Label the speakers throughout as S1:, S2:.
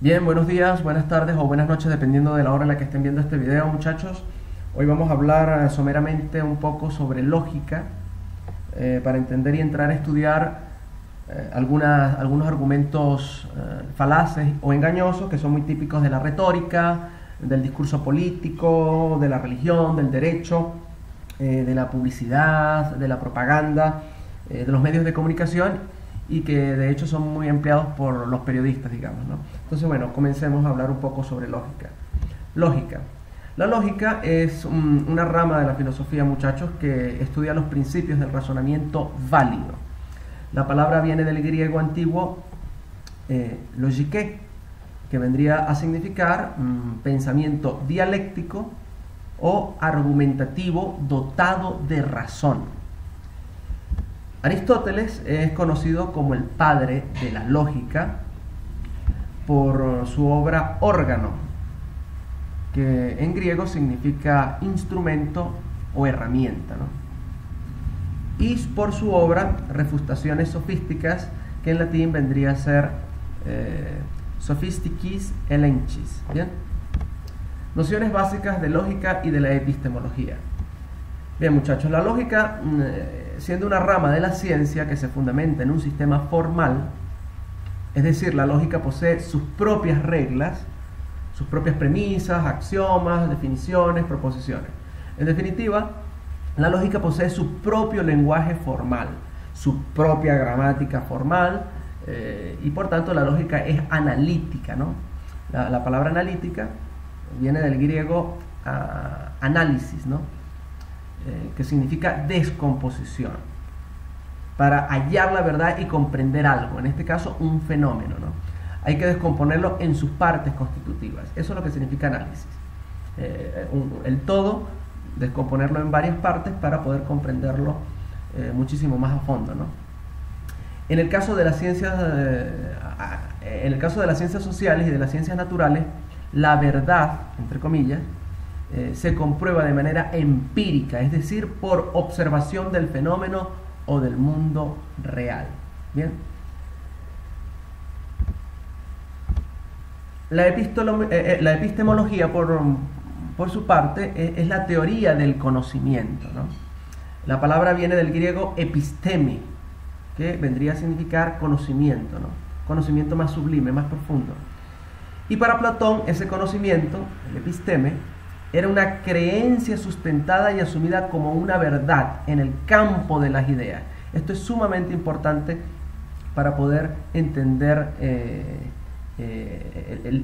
S1: Bien, buenos días, buenas tardes o buenas noches, dependiendo de la hora en la que estén viendo este video, muchachos. Hoy vamos a hablar someramente un poco sobre lógica, para entender y entrar a estudiar algunos argumentos falaces o engañosos que son muy típicos de la retórica, del discurso político, de la religión, del derecho, de la publicidad, de la propaganda, de los medios de comunicación, y que de hecho son muy empleados por los periodistas, digamos, ¿no? Entonces, bueno, comencemos a hablar un poco sobre lógica. Lógica. La lógica es una rama de la filosofía, muchachos, que estudia los principios del razonamiento válido. La palabra viene del griego antiguo logike, que vendría a significar pensamiento dialéctico o argumentativo dotado de razón. Aristóteles es conocido como el padre de la lógica por su obra Órgano, que en griego significa instrumento o herramienta, ¿no? Y por su obra Refutaciones sofísticas, que en latín vendría a ser Sophisticis Elenchis. ¿Bien? Nociones básicas de lógica y de la epistemología. Bien, muchachos, la lógica, siendo una rama de la ciencia que se fundamenta en un sistema formal, es decir, la lógica posee sus propias reglas, sus propias premisas, axiomas, definiciones, proposiciones. En definitiva, la lógica posee su propio lenguaje formal, su propia gramática formal, y por tanto la lógica es analítica, ¿no? La palabra analítica viene del griego análisis, ¿no? Que significa descomposición, para hallar la verdad y comprender algo, en este caso un fenómeno, ¿no? Hay que descomponerlo en sus partes constitutivas, eso es lo que significa análisis. El todo, descomponerlo en varias partes para poder comprenderlo muchísimo más a fondo, ¿no? En el caso de las ciencias, sociales y de las ciencias naturales, la verdad, entre comillas, se comprueba de manera empírica, es decir, por observación del fenómeno o del mundo real. Bien. La epistemología, por su parte, es la teoría del conocimiento, ¿no? La palabra viene del griego episteme, que vendría a significar conocimiento, ¿no? Conocimiento más sublime, más profundo. Y para Platón, ese conocimiento, el episteme, era una creencia sustentada y asumida como una verdad en el campo de las ideas. Esto es sumamente importante para poder entender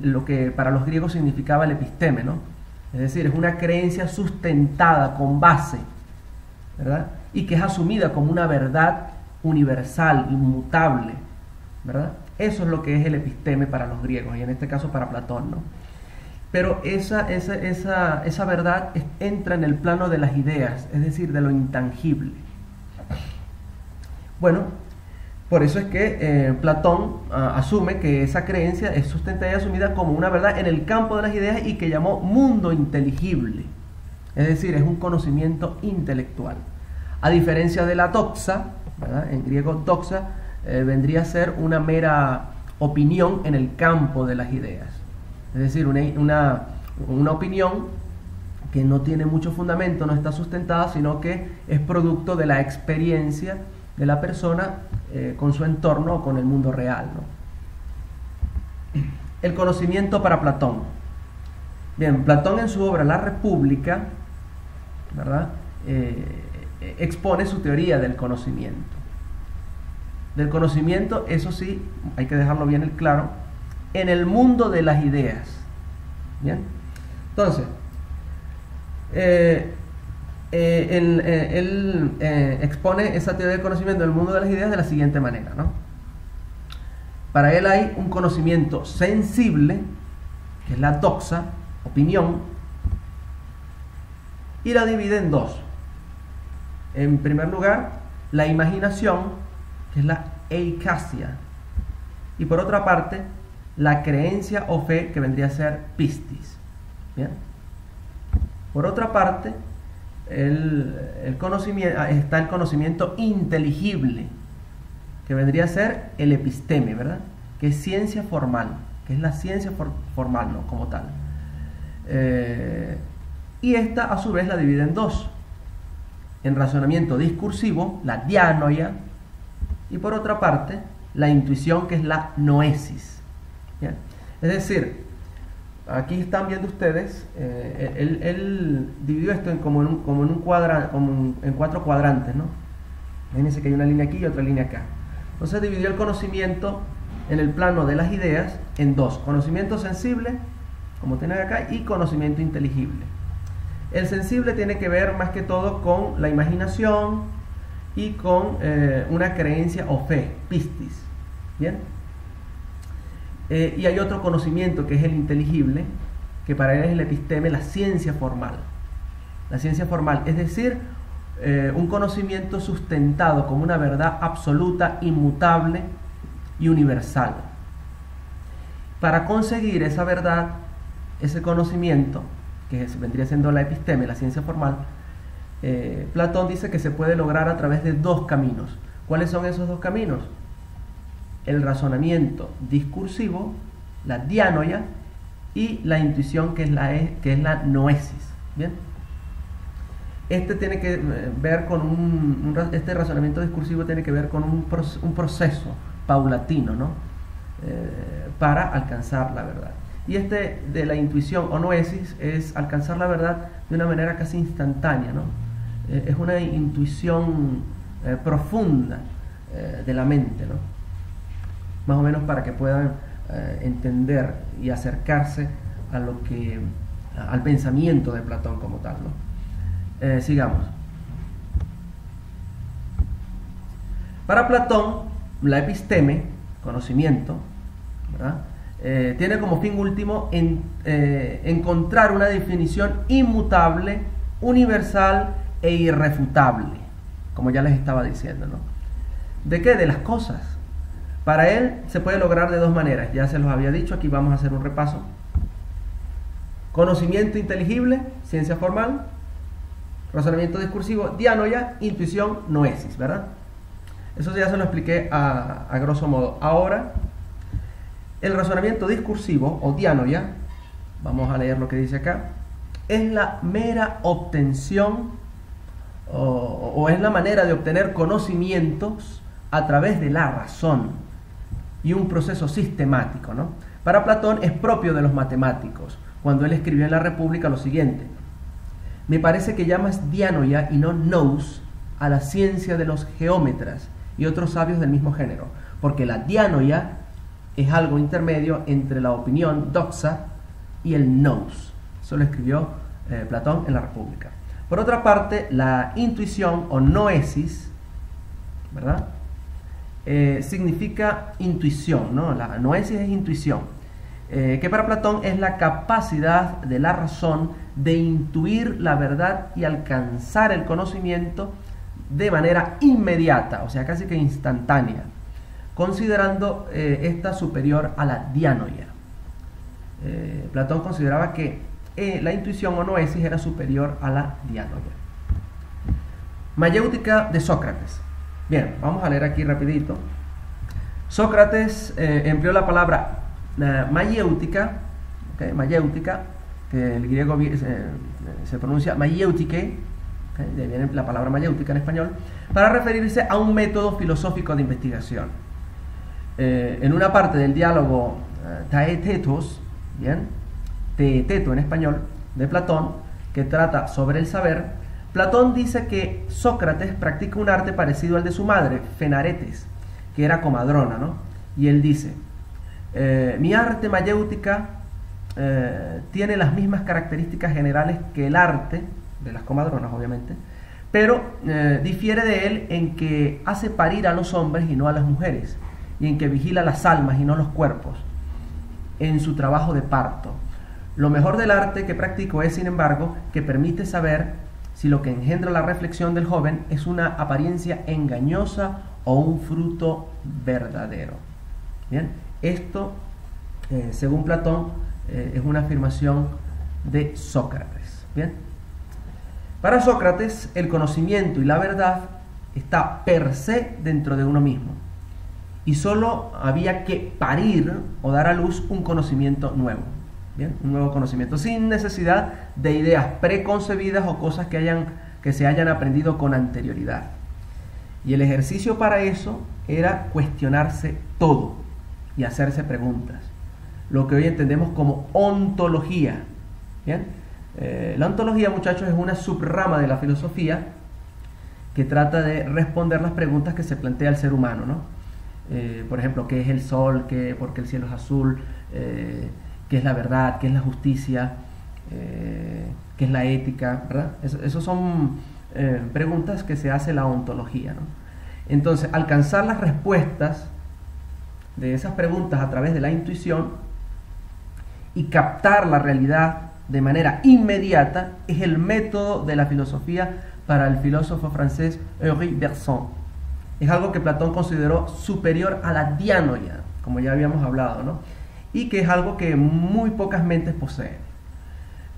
S1: lo que para los griegos significaba el episteme, ¿no? Es decir, es una creencia sustentada con base, ¿verdad? Y que es asumida como una verdad universal, inmutable, ¿verdad? Eso es lo que es el episteme para los griegos, y en este caso para Platón, ¿no? Pero esa verdad entra en el plano de las ideas, es decir, de lo intangible. Bueno, por eso es que Platón asume que esa creencia es sustentada y asumida como una verdad en el campo de las ideas y que llamó mundo inteligible. Es decir, es un conocimiento intelectual. A diferencia de la doxa, ¿verdad? En griego doxa vendría a ser una mera opinión en el campo de las ideas. Es decir, una opinión que no tiene mucho fundamento, no está sustentada, sino que es producto de la experiencia de la persona con su entorno o con el mundo real, ¿no? El conocimiento para Platón. Bien, Platón en su obra La República, ¿verdad? Expone su teoría del conocimiento. Del conocimiento, eso sí, hay que dejarlo bien claro, en el mundo de las ideas. ¿Bien? Entonces, él expone esa teoría del conocimiento del mundo de las ideas de la siguiente manera, ¿no? Para él hay un conocimiento sensible, que es la doxa, opinión, y la divide en dos. En primer lugar, la imaginación, que es la eikasia, y por otra parte, la creencia o fe, que vendría a ser pistis. ¿Bien? Por otra parte, está el conocimiento inteligible, que vendría a ser el episteme, ¿verdad? Que es ciencia formal. que es la ciencia formal, ¿no? Como tal. Y esta a su vez la divide en dos: en razonamiento discursivo, la dianoia, y por otra parte la intuición, que es la noesis. ¿Bien? Es decir, aquí están viendo ustedes, él dividió esto en en 4 cuadrantes, ¿no? Fíjense que hay una línea aquí y otra línea acá. Entonces dividió el conocimiento en el plano de las ideas en dos: conocimiento sensible, como tienen acá, y conocimiento inteligible. El sensible tiene que ver más que todo con la imaginación y con una creencia o fe, pistis. ¿Bien? Y hay otro conocimiento que es el inteligible, que para él es el episteme, la ciencia formal. La ciencia formal, es decir, un conocimiento sustentado como una verdad absoluta, inmutable y universal. Para conseguir esa verdad, ese conocimiento, que vendría siendo la episteme, la ciencia formal, Platón dice que se puede lograr a través de 2 caminos. ¿Cuáles son esos 2 caminos? El razonamiento discursivo, la dianoia, y la intuición, que es la noesis. ¿Bien? Este tiene que ver con este razonamiento discursivo tiene que ver con un proceso paulatino, ¿no? Para alcanzar la verdad. Y este de la intuición o noesis es alcanzar la verdad de una manera casi instantánea, ¿no? Es una intuición profunda de la mente, ¿no? Más o menos para que puedan entender y acercarse al pensamiento de Platón como tal, ¿no? Sigamos. Para Platón, la episteme, conocimiento, ¿verdad? Tiene como fin último encontrar una definición inmutable, universal e irrefutable, como ya les estaba diciendo, ¿no? ¿De qué? De las cosas. Para él se puede lograr de 2 maneras, ya se los había dicho, aquí vamos a hacer un repaso. Conocimiento inteligible, ciencia formal; razonamiento discursivo, dianoia; intuición, noesis, ¿verdad? Eso ya se lo expliqué a grosso modo. Ahora, el razonamiento discursivo o dianoia, vamos a leer lo que dice acá, es la mera obtención o es la manera de obtener conocimientos a través de la razón y un proceso sistemático, ¿no? Para Platón es propio de los matemáticos, cuando él escribió en la República lo siguiente: me parece que llamas dianoia y no nous a la ciencia de los geómetras y otros sabios del mismo género, porque la dianoia es algo intermedio entre la opinión doxa y el nous. Eso lo escribió Platón en la República. Por otra parte, la intuición o noesis, ¿verdad? Significa intuición, ¿no? La noesis es intuición, que para Platón es la capacidad de la razón de intuir la verdad y alcanzar el conocimiento de manera inmediata, o sea, casi que instantánea, considerando esta superior a la dianoia. Platón consideraba que la intuición o noesis era superior a la dianoia. Mayéutica de Sócrates. Bien, vamos a leer aquí rapidito. Sócrates empleó la palabra mayéutica, ¿okay? Mayéutica, que el griego se pronuncia mayéutike, ¿okay? De ahí viene la palabra mayéutica en español, para referirse a un método filosófico de investigación. En una parte del diálogo Taetetos, ¿bien? Teeteto en español, de Platón, que trata sobre el saber, Platón dice que Sócrates practica un arte parecido al de su madre, Fenaretes, que era comadrona, ¿no? Y él dice: mi arte mayéutica tiene las mismas características generales que el arte de las comadronas, obviamente, pero difiere de él en que hace parir a los hombres y no a las mujeres, y en que vigila las almas y no los cuerpos, en su trabajo de parto. Lo mejor del arte que practico es, sin embargo, que permite saber si lo que engendra la reflexión del joven es una apariencia engañosa o un fruto verdadero. Bien, esto, según Platón, es una afirmación de Sócrates. Bien, para Sócrates, el conocimiento y la verdad está per se dentro de uno mismo, y solo había que parir o dar a luz un conocimiento nuevo. Bien, un nuevo conocimiento, sin necesidad de ideas preconcebidas o cosas que se hayan aprendido con anterioridad. Y el ejercicio para eso era cuestionarse todo y hacerse preguntas, lo que hoy entendemos como ontología. Bien, la ontología, muchachos, es una subrama de la filosofía que trata de responder las preguntas que se plantea el ser humano, ¿no? Por ejemplo, ¿qué es el sol? ¿Por qué el cielo es azul? ¿Qué es la verdad? ¿Qué es la justicia? ¿Qué es la ética? ¿Verdad? Esas son preguntas que se hace la ontología, ¿no? Entonces, alcanzar las respuestas de esas preguntas a través de la intuición y captar la realidad de manera inmediata es el método de la filosofía para el filósofo francés Henri Bergson. Es algo que Platón consideró superior a la dianoia, como ya habíamos hablado, ¿no? Y que es algo que muy pocas mentes poseen.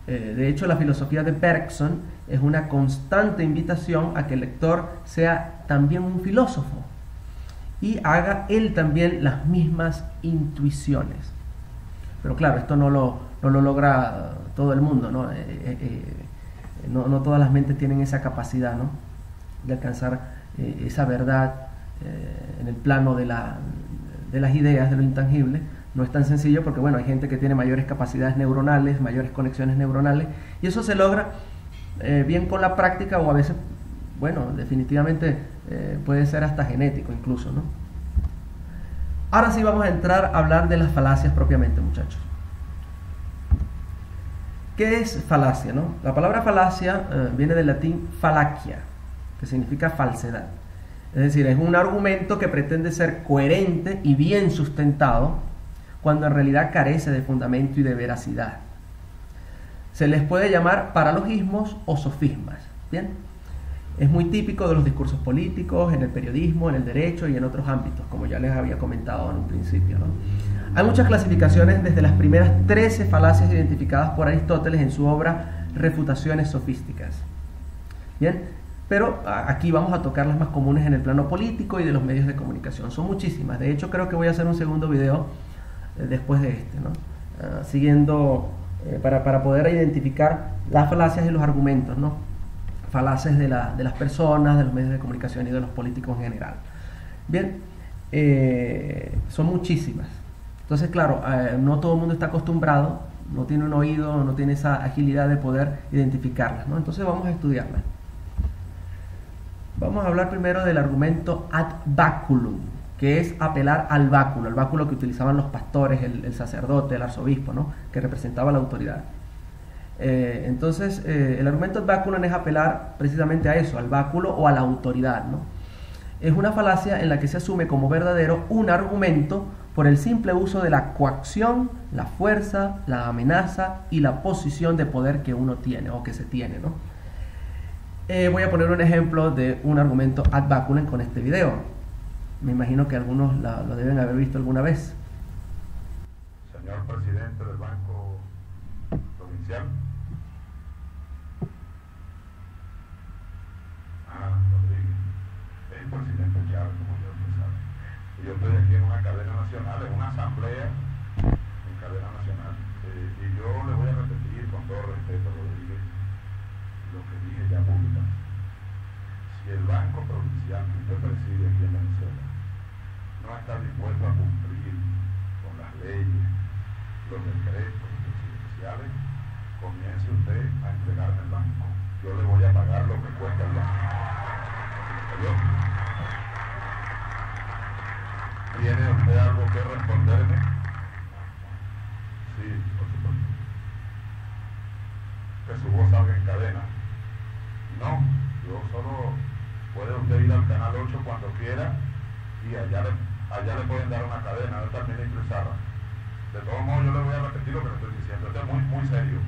S1: De hecho, la filosofía de Bergson es una constante invitación a que el lector sea también un filósofo y haga él también las mismas intuiciones. Pero claro, esto no lo logra todo el mundo, ¿no? No todas las mentes tienen esa capacidad, ¿no?, de alcanzar esa verdad en el plano de las ideas, de lo intangible. No es tan sencillo porque, bueno, hay gente que tiene mayores capacidades neuronales, mayores conexiones neuronales, y eso se logra bien con la práctica, o a veces, bueno, definitivamente puede ser hasta genético incluso, ¿no? Ahora sí vamos a entrar a hablar de las falacias propiamente, muchachos. ¿Qué es falacia, no? La palabra falacia viene del latín fallacia, que significa falsedad. Es decir, es un argumento que pretende ser coherente y bien sustentado, cuando en realidad carece de fundamento y de veracidad. Se les puede llamar paralogismos o sofismas. ¿Bien? Es muy típico de los discursos políticos, en el periodismo, en el derecho y en otros ámbitos, como ya les había comentado en un principio, ¿no? Hay muchas clasificaciones, desde las primeras 13 falacias identificadas por Aristóteles en su obra Refutaciones Sofísticas. Bien, pero aquí vamos a tocar las más comunes en el plano político y de los medios de comunicación. Son muchísimas. De hecho, creo que voy a hacer un segundo video después de este, ¿no? Siguiendo para poder identificar las falacias y los argumentos, ¿no? Falacias de las personas, de los medios de comunicación y de los políticos en general. Bien, son muchísimas. Entonces, claro, no todo el mundo está acostumbrado, no tiene un oído, no tiene esa agilidad de poder identificarlas, ¿no? Entonces vamos a estudiarlas. Vamos a hablar primero del argumento ad baculum, que es apelar al báculo, el báculo que utilizaban los pastores, el sacerdote, el arzobispo, ¿no?, que representaba la autoridad. Entonces, el argumento ad baculum es apelar precisamente a eso, al báculo o a la autoridad, ¿no? Es una falacia en la que se asume como verdadero un argumento por el simple uso de la coacción, la fuerza, la amenaza y la posición de poder que uno tiene o que se tiene, ¿no? Voy a poner un ejemplo de un argumento ad baculum con este video. Me imagino que algunos lo deben haber visto alguna vez.
S2: Señor presidente del Banco Provincial. Rodríguez. Es el presidente Chávez, como ya usted sabe. Y yo estoy aquí en una cadena nacional, en una asamblea en cadena nacional. Y yo le voy a repetir con todo respeto, Rodríguez, lo que dije ya públicamente. Si el Banco Provincial que usted preside aquí en Venezuela no está dispuesto a cumplir con las leyes, los decretos presidenciales, comience usted a entregarme el banco. Yo le voy a pagar lo que cuesta el banco. ¿Oyó? ¿Tiene usted algo que responderme? Sí, por supuesto. Que su voz salga en cadena. No, yo solo puede usted ir al canal 8 cuando quiera y allá le pueden dar una cadena, no está el ministro Izarra. De todos modos, yo le voy a repetir lo que le estoy diciendo. Esto es muy, muy serio.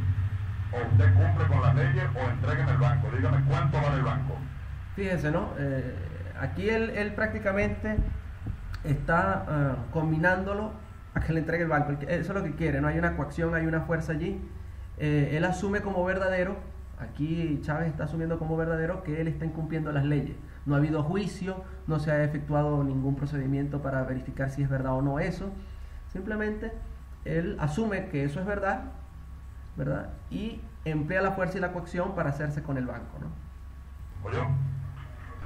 S2: O usted cumple con las leyes o entrégueme el banco. Dígame cuánto vale el banco.
S1: Fíjense, ¿no? Aquí él prácticamente está combinándolo a que le entregue el banco. Eso es lo que quiere, ¿no? Hay una coacción, hay una fuerza allí. Él asume como verdadero, aquí Chávez está asumiendo como verdadero que él está incumpliendo las leyes. No ha habido juicio, no se ha efectuado ningún procedimiento para verificar si es verdad o no eso. Simplemente él asume que eso es verdad, ¿verdad? Y emplea la fuerza y la coacción para hacerse con el banco, ¿no?
S2: Oye,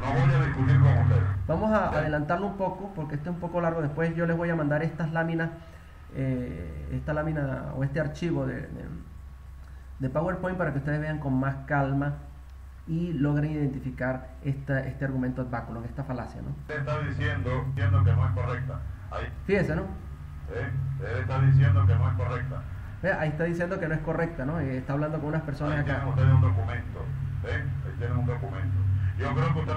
S2: no voy a discutir con usted.
S1: Vamos a adelantarlo un poco, porque este es un poco largo. Después yo les voy a mandar estas láminas, esta lámina o este archivo de PowerPoint para que ustedes vean con más calma y logren identificar este argumento ad baculum, esta falacia, ¿no?
S2: Usted está diciendo que no es correcta. Ahí.
S1: Fíjese, ¿no?
S2: Él está diciendo que no es correcta.
S1: Ahí está diciendo que no es correcta, ¿no? Está hablando con unas personas
S2: Ahí
S1: acá.
S2: tienen ustedes un documento. Ahí tienen un documento. Yo creo que usted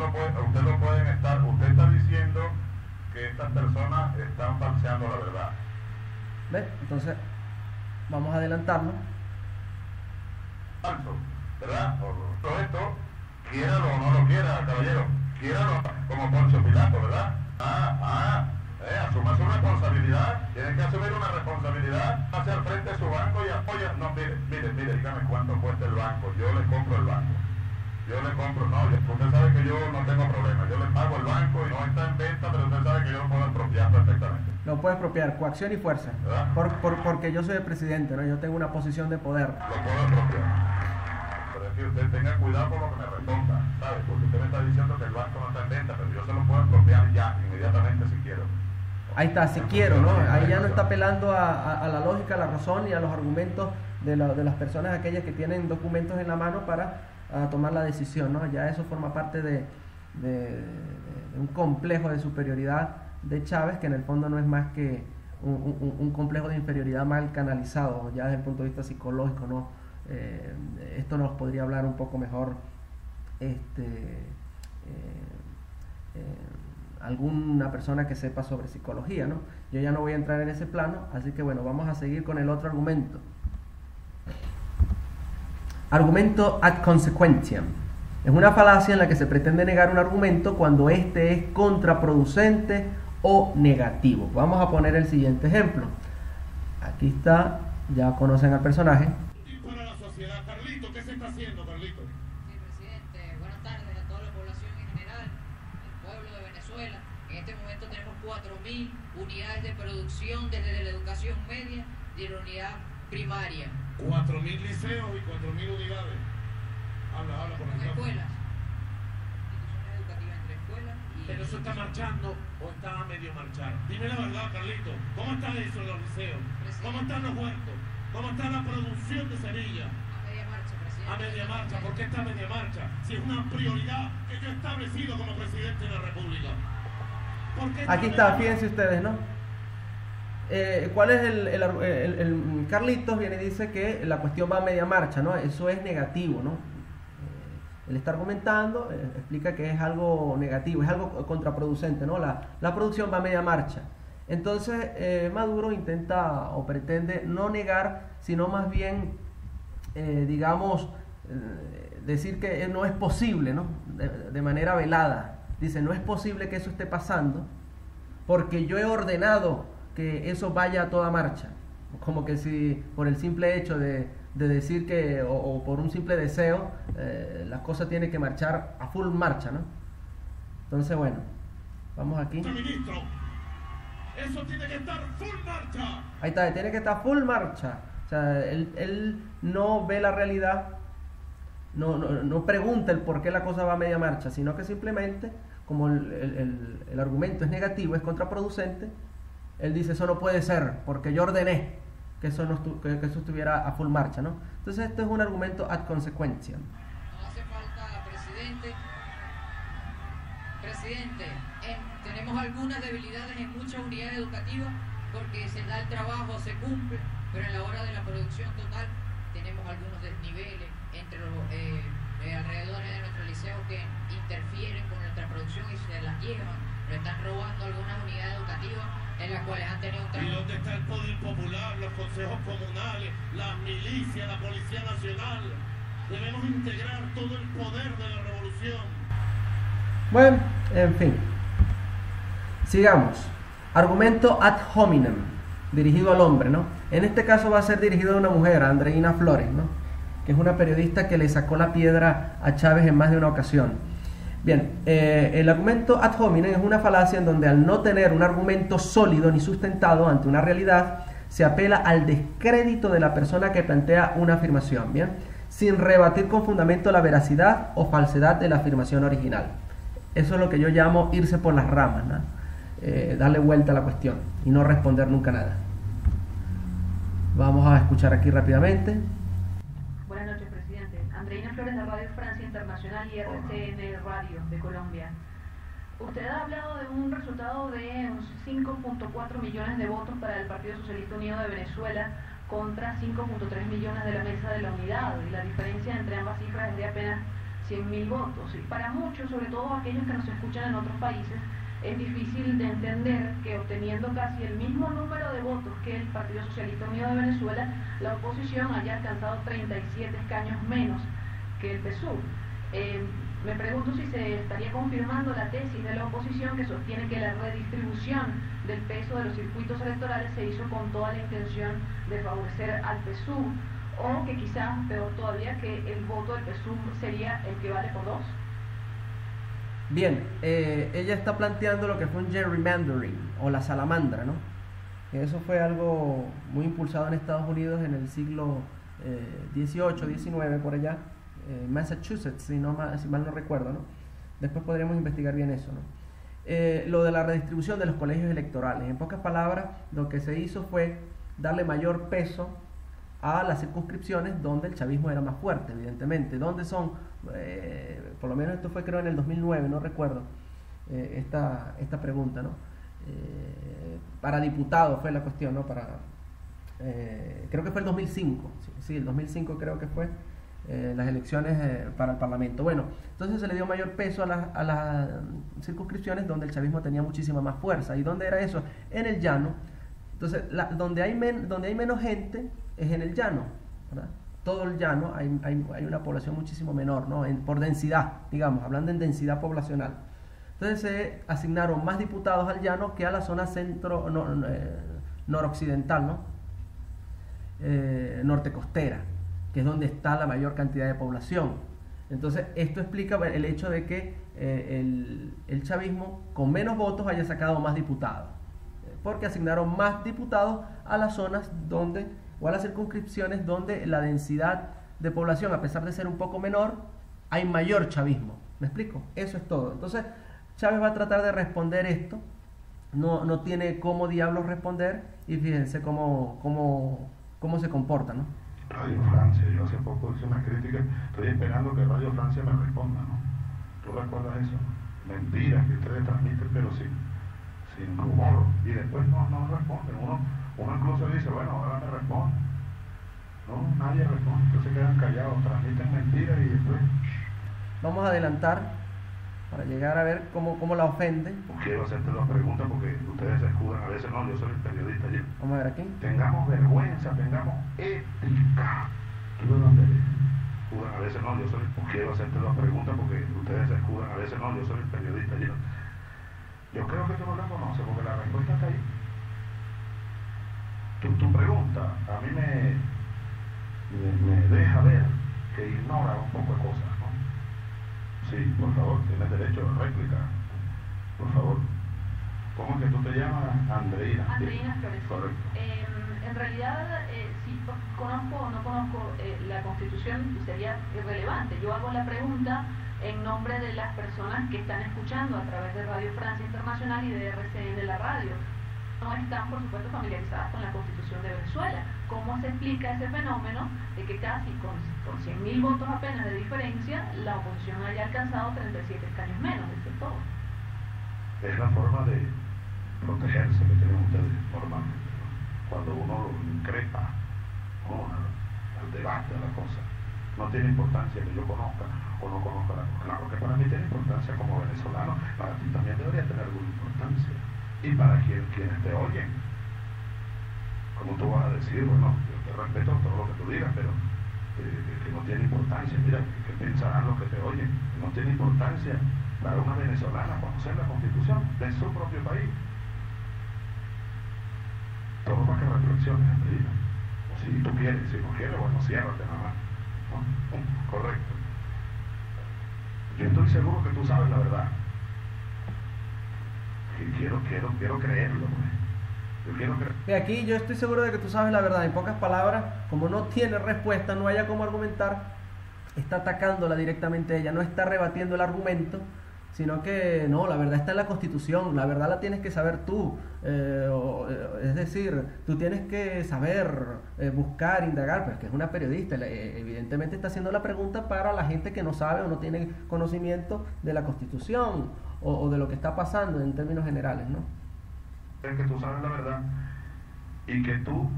S2: lo pueden estar. Usted está diciendo que estas personas están falseando la verdad.
S1: ¿Ve? Entonces, vamos a adelantarlo.
S2: Falso, ¿verdad? Todo esto, quiéralo o no lo quiera, caballero. Quiéralo como Poncio Pilato, ¿verdad? Asuma su responsabilidad. Tienen que asumir una responsabilidad hacia el frente de su banco y apoya. No, mire, dígame cuánto cuesta el banco. Yo le compro el banco. Yo le compro, no, usted sabe que yo no tengo problema. Yo le pago el banco y no está en venta, pero usted sabe que yo lo puedo expropiar perfectamente.
S1: Lo puede expropiar, coacción y fuerza. Porque yo soy el presidente, ¿no? Yo tengo una posición de poder.
S2: Lo puedo expropiar. Pero es que usted tenga cuidado con lo que me responda, ¿sabe? Porque usted me está diciendo que el banco no está en venta, pero yo se lo puedo expropiar ya, inmediatamente si quiero.
S1: Ahí está, si quiero, ¿no? Ahí ya no está apelando a la lógica, a la razón y a los argumentos de las personas aquellas que tienen documentos en la mano para tomar la decisión, ¿no? Ya eso forma parte de un complejo de superioridad de Chávez, que en el fondo no es más que un complejo de inferioridad mal canalizado, ya desde el punto de vista psicológico, ¿no? Esto nos podría hablar un poco mejor alguna persona que sepa sobre psicología, ¿no? Yo ya no voy a entrar en ese plano, así que bueno, vamos a seguir con el otro argumento. Argumento ad consequentiam. Es una falacia en la que se pretende negar un argumento cuando éste es contraproducente o negativo. Vamos a poner el siguiente ejemplo. Aquí está, ya conocen al personaje.
S2: Y para la sociedad, Carlito, ¿qué se está haciendo, Carlito?
S3: Sí, presidente, buenas tardes a toda la población en general, el pueblo de Venezuela. En este momento tenemos 4.000 unidades de producción desde la educación media y la unidad primaria.
S2: 4.000 liceos y 4.000 unidades. Habla por
S3: Con
S2: ejemplo.
S3: escuelas, instituciones educativas entre escuelas y...
S4: ¿Pero eso está marchando o está a medio marchar? Dime la verdad, Carlito. ¿Cómo está eso en los liceos? ¿Cómo están los huertos? ¿Cómo está la producción de semillas?
S3: A media marcha, presidente.
S4: A media marcha. ¿Por qué está a media marcha? Si es una prioridad que yo he establecido como presidente de la República. ¿Por qué
S1: Aquí está, fíjense ustedes, ¿no? ¿Cuál es el Carlitos viene y dice que la cuestión va a media marcha, ¿no? Eso es negativo, ¿no? Él está argumentando, explica que es algo negativo, es algo contraproducente, ¿no? La producción va a media marcha. Entonces Maduro intenta o pretende no negar, sino más bien, digamos, decir que no es posible, ¿no? De manera velada. Dice, no es posible que eso esté pasando porque yo he ordenado que eso vaya a toda marcha. Como que si por el simple hecho de decir que, o por un simple deseo, las cosas tienen que marchar a full marcha, ¿no? Entonces, bueno, vamos aquí.
S4: Ministro, eso tiene que estar full marcha.
S1: Ahí está, tiene que estar full marcha. O sea, él no ve la realidad, no pregunta el por qué la cosa va a media marcha, sino que simplemente, como el argumento es negativo, es contraproducente, él dice, eso no puede ser, porque yo ordené que eso estuviera a full marcha, ¿no? Entonces esto es un argumento ad consequentiam.
S3: No hace falta, presidente. Tenemos algunas debilidades en muchas unidades educativas porque se da el trabajo, se cumple, pero en la hora de la producción total tenemos algunos desniveles entre los alrededores de nuestro liceo que interfieren con nuestra producción y se las llevan. Nos están robando algunas unidades educativas en las cuales han tenido un
S4: ¿Y
S3: trabajo.
S4: dónde está el poder popular, los consejos comunales, las milicias, la Policía Nacional? Debemos integrar todo el poder de la revolución.
S1: Bueno, en fin. Sigamos. Argumento ad hominem, dirigido al hombre, ¿no? En este caso va a ser dirigido a una mujer, a Andreina Flores, ¿no? Que es una periodista que le sacó la piedra a Chávez en más de una ocasión. Bien, el argumento ad hominem es una falacia en donde al no tener un argumento sólido ni sustentado ante una realidad, se apela al descrédito de la persona que plantea una afirmación, ¿bien? Sin rebatir con fundamento la veracidad o falsedad de la afirmación original. Eso es lo que yo llamo irse por las ramas, ¿no? Darle vuelta a la cuestión y no responder nunca nada. Vamos a escuchar aquí rápidamente.
S5: Buenas noches, presidente. Andreina Flores, de Radio Francia Internacional y RCN Radio de Colombia. Usted ha hablado de un resultado de 5.4 millones de votos para el Partido Socialista Unido de Venezuela contra 5.3 millones de la Mesa de la Unidad, y la diferencia entre ambas cifras es de apenas 100.000 votos. Y para muchos, sobre todo aquellos que nos escuchan en otros países, es difícil de entender que obteniendo casi el mismo número de votos que el Partido Socialista Unido de Venezuela, la oposición haya alcanzado 37 escaños menos que el PSUV. Me pregunto si se estaría confirmando la tesis de la oposición que sostiene que la redistribución del peso de los circuitos electorales se hizo con toda la intención de favorecer al PSUV, o que quizás, peor todavía, que el voto del PSUV sería el que vale por dos.
S1: Bien, ella está planteando lo que fue un gerrymandering o la salamandra, ¿no? Eso fue algo muy impulsado en Estados Unidos en el siglo XVIII, XIX, por allá, Massachusetts, si mal no recuerdo, ¿no? Después podríamos investigar bien eso, ¿no? Lo de la redistribución de los colegios electorales. En pocas palabras, lo que se hizo fue darle mayor peso a las circunscripciones donde el chavismo era más fuerte, evidentemente. ¿Dónde son? Por lo menos esto fue, creo, en el 2009, no recuerdo esta pregunta, ¿no? Para diputados fue la cuestión, ¿no? Creo que fue el 2005, sí, el 2005 creo que fue las elecciones para el Parlamento. Bueno, entonces se le dio mayor peso a las circunscripciones donde el chavismo tenía muchísima más fuerza. ¿Y dónde era eso? En el llano. Entonces, donde hay menos gente es en el llano, ¿verdad? Todo el llano hay una población muchísimo menor, ¿no? Por densidad, digamos, hablando en densidad poblacional. Entonces se asignaron más diputados al llano que a la zona noroccidental, ¿no? Norte costera, que es donde está la mayor cantidad de población. Entonces esto explica el hecho de que el chavismo con menos votos haya sacado más diputados, porque asignaron más diputados a las zonas donde, o a las circunscripciones donde la densidad de población, a pesar de ser un poco menor, hay mayor chavismo. ¿Me explico? Eso es todo. Entonces Chávez va a tratar de responder esto, no tiene cómo diablos responder, y fíjense cómo se comporta, ¿no?
S2: Radio Francia, yo hace poco hice una crítica, estoy esperando que Radio Francia me responda, ¿no? ¿Tú recuerdas eso? Mentiras que ustedes transmiten, pero sin rumor, y después no responden. Uno incluso dice, bueno, ahora me responde. No, nadie responde, entonces quedan callados, transmiten mentiras y después...
S1: Vamos a adelantar para llegar a ver cómo la ofenden.
S2: Quiero hacerte dos preguntas porque ustedes se escudan a veces, no, yo soy el periodista allí.
S1: Vamos a ver aquí.
S2: Tengamos vergüenza, tengamos ética. ¿Tú de dónde eres? Escudan a veces, no, yo soy... Quiero hacerte dos preguntas porque ustedes se escudan a veces, no, yo soy el periodista allí. Yo creo que tú no la conoces porque la respuesta está ahí. Tu pregunta a mí me deja ver que ignora un poco de cosas, ¿no? Sí, por favor, tienes derecho a réplica. Por favor. ¿Cómo es que tú te llamas? Andreina.
S5: Andreina Flores.
S2: Correcto.
S5: En realidad, si conozco o no conozco la Constitución, sería irrelevante. Yo hago la pregunta en nombre de las personas que están escuchando a través de Radio Francia Internacional y de RCN de la radio. No están, por supuesto, familiarizadas con la Constitución de Venezuela. ¿Cómo se explica ese fenómeno de que casi con 100.000 votos apenas de diferencia, la oposición haya alcanzado 37 escaños menos, es todo?
S2: Es la forma de protegerse que tienen ustedes normalmente, ¿no? Cuando uno lo increpa, ¿no? Al debate, a la cosa. No tiene importancia que yo conozca o no conozca la cosa. Claro que para mí tiene importancia como venezolano, para ti también debería tener alguna importancia. Y para quienes te oyen, como tú vas a decir, bueno, yo te respeto todo lo que tú digas, pero que no tiene importancia. Mira, ¿qué pensarán los que te oyen? No tiene importancia para una venezolana conocer la Constitución de su propio país. Todo para que reflexiones, Andreina. Si tú quieres, si no quieres, bueno, ciérrate nada más. ¿No? Correcto. Yo estoy estoy seguro que tú sabes la verdad. Y quiero creerlo, pues. Yo quiero creer.
S1: Y aquí yo estoy seguro de que tú sabes la verdad. En pocas palabras, como no tiene respuesta, no haya cómo argumentar, está atacándola directamente a ella, no está rebatiendo el argumento, sino que no, la verdad está en la Constitución, la verdad la tienes que saber tú, es decir, tú tienes que saber, buscar, indagar, pues que es una periodista, evidentemente está haciendo la pregunta para la gente que no sabe o no tiene conocimiento de la Constitución o de lo que está pasando en términos generales, ¿no?
S2: Es que tú sabes la verdad y que tú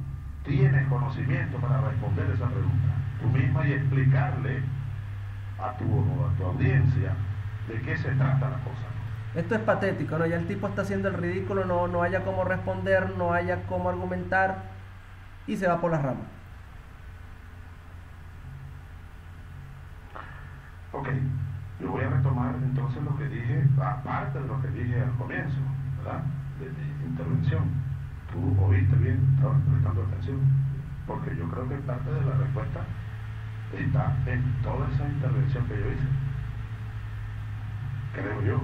S2: tienes conocimiento para responder esa pregunta tú misma y explicarle a tu audiencia de qué se trata la cosa.
S1: Esto es patético, ¿no? Ya el tipo está haciendo el ridículo, no haya cómo responder, no haya cómo argumentar y se va por las ramas.
S2: Ok, yo voy a retomar entonces lo que dije, aparte de lo que dije al comienzo, ¿verdad? De mi intervención. Tú oíste bien, estabas prestando atención, porque yo creo que parte de la respuesta está en toda esa intervención que yo hice. Creo yo.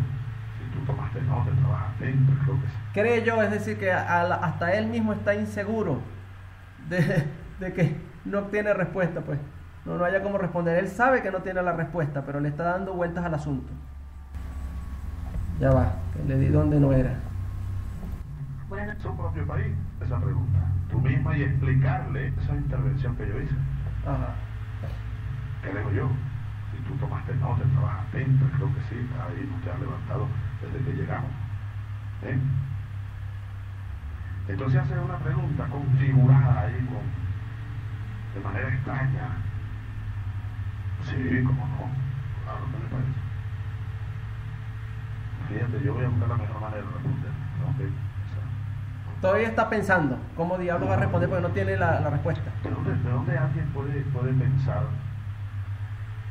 S2: Si tú tomaste nota, trabajaste atento, creo que sí.
S1: Creo yo, es decir, que hasta él mismo está inseguro de que no obtiene respuesta, pues. No haya cómo responder. Él sabe que no tiene la respuesta, pero le está dando vueltas al asunto. Ya va, que le di donde no era.
S5: Bueno,
S2: Su propio país, esa pregunta. Tú misma y explicarle esa intervención que yo hice.
S1: Ajá.
S2: Creo yo. Si tú tomaste nota, trabajaste atento, creo que sí, ahí no te has levantado desde que llegamos. ¿Eh? Entonces hace una pregunta configurada ahí de manera extraña. Sí, cómo no, claro que me parece. Fíjate, yo voy a buscar la mejor manera de responder. ¿No?
S1: Todavía está pensando cómo diablos va a responder porque no tiene la respuesta.
S2: ¿De dónde alguien puede pensar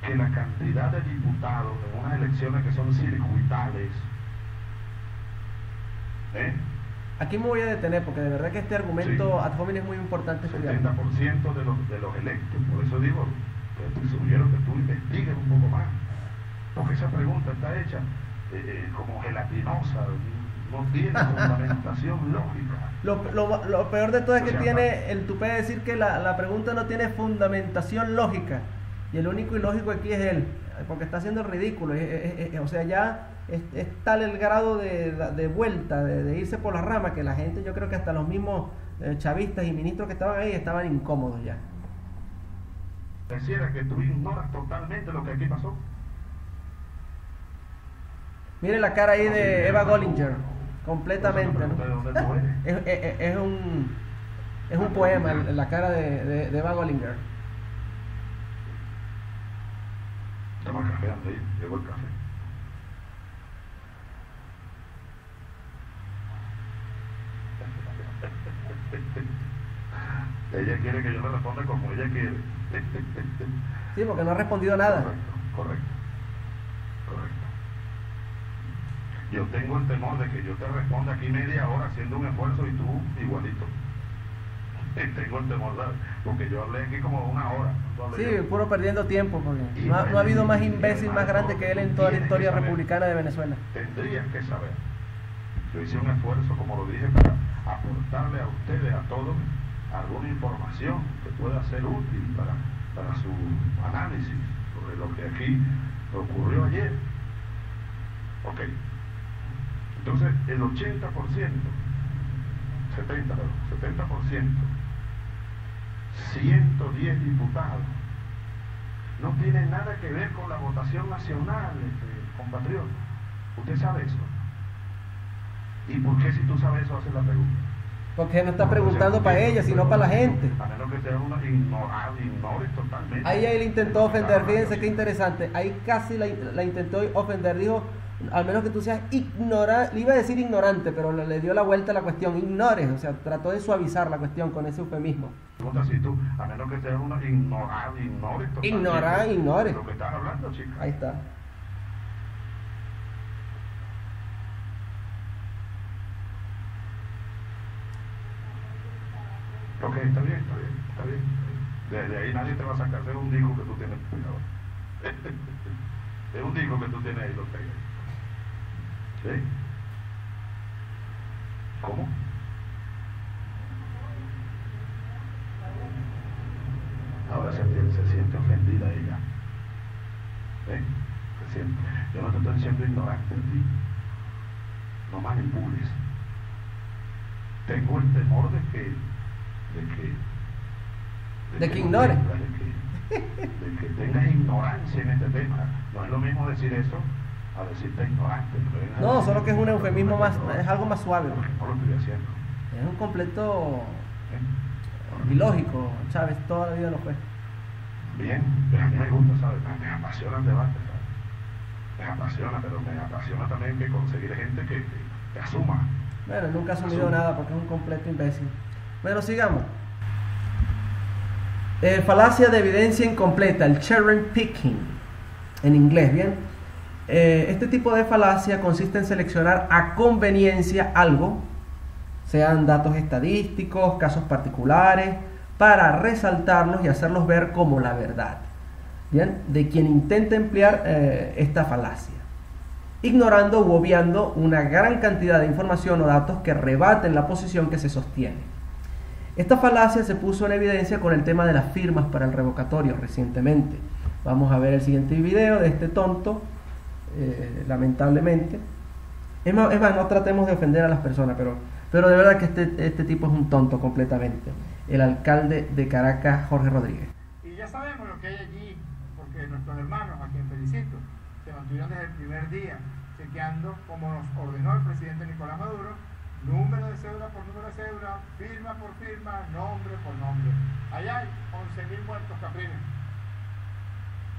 S2: que la cantidad de diputados en unas elecciones que son circuitales,
S1: Aquí me voy a detener porque de verdad que este argumento ad hominem es muy importante estudiar.
S2: 70% de los electos, por eso digo, te sugiero que tú investigues un poco más, porque esa pregunta está hecha como gelatinosa, no tiene fundamentación lógica.
S1: Lo peor de todo es que
S2: O sea,
S1: tiene el tupé de decir que la pregunta no tiene fundamentación lógica, y el único ilógico aquí es él, porque está haciendo el ridículo. O sea, ya es tal el grado de vuelta, de irse por las ramas, que la gente, yo creo que hasta los mismos chavistas y ministros que estaban ahí estaban incómodos ya.
S2: Pareciera que tú ignoras totalmente lo que aquí pasó.
S1: Mire la cara ahí de Eva Gollinger, completamente, ¿no?
S2: ¿De dónde tú eres?
S1: Es un poema, la cara de Eva Gollinger.
S2: Toma café, Andrés, llegó el café. Ella quiere que yo le responda como ella quiere.
S1: Sí, porque no ha respondido nada.
S2: Correcto. Yo tengo el temor de que yo te responda aquí media hora haciendo un esfuerzo y tú igualito. Tengo el temor, ¿sabes? Porque yo hablé aquí como una hora.
S1: Sí, puro perdiendo tiempo, porque no ha habido más imbécil más grande que él en toda la historia republicana de Venezuela.
S2: Tendrías que saber. Yo hice un esfuerzo, como lo dije, para aportarle a ustedes, a todos, alguna información que pueda ser útil para su análisis sobre lo que aquí ocurrió ayer. Ok. Entonces, el 80%, 110 diputados, no tiene nada que ver con la votación nacional, compatriota. ¿Usted sabe eso? ¿Y por qué si tú sabes eso haces la pregunta?
S1: Porque no está preguntando para ella, sino para la gente.
S2: A menos que sea una ignores totalmente.
S1: Ahí él intentó ofender, fíjense qué interesante. Ahí casi la intentó ofender, dijo, al menos que tú seas ignorante, le iba a decir ignorante, pero le dio la vuelta a la cuestión, ignores, o sea, trató de suavizar la cuestión con ese eufemismo.
S2: Pregunta si tú, a menos que seas una ignores totalmente.
S1: Ignores.
S2: Lo que estás hablando, chica.
S1: Ahí está.
S2: Ok, está bien. Desde ahí nadie te va a sacar de un disco que tú tienes cuidado. Es un disco que tú tienes ahí, lo pegas. ¿Sí? ¿Cómo? Ahora se siente ofendida ella. ¿Ven? Se siente. Yo no te estoy diciendo ignorante en ti. No manipules. Tengo el temor de que
S1: ignore.
S2: De que tengas ignorancia en este tema. No es lo mismo decir eso a decirte ignorante.
S1: No, solo que es un eufemismo más, es algo más suave.
S2: No lo estoy haciendo.
S1: Es un completo ilógico. Chávez toda la vida lo fue.
S2: Bien, pero a mí me gusta, ¿sabes? Me apasiona el debate, ¿sabes? Me apasiona, pero me apasiona también que conseguir gente que asuma.
S1: Bueno, nunca ha asumido nada porque es un completo imbécil. Bueno, sigamos. Falacia de evidencia incompleta, el cherry picking, en inglés, ¿bien? Este tipo de falacia consiste en seleccionar a conveniencia algo, sean datos estadísticos, casos particulares, para resaltarlos y hacerlos ver como la verdad, ¿bien? De quien intenta emplear esta falacia, ignorando u obviando una gran cantidad de información o datos que rebaten la posición que se sostiene. Esta falacia se puso en evidencia con el tema de las firmas para el revocatorio recientemente. Vamos a ver el siguiente video de este tonto, lamentablemente. Es más, no tratemos de ofender a las personas, pero de verdad que este tipo es un tonto completamente. El alcalde de Caracas, Jorge Rodríguez.
S6: Y ya sabemos lo que hay allí, porque nuestros hermanos, a quien felicito, se mantuvieron desde el primer día chequeando, como nos ordenó el presidente Nicolás Maduro, número de cédula por número de cédula, firma por firma, nombre por nombre. Allá hay 11.000 muertos, Capriles.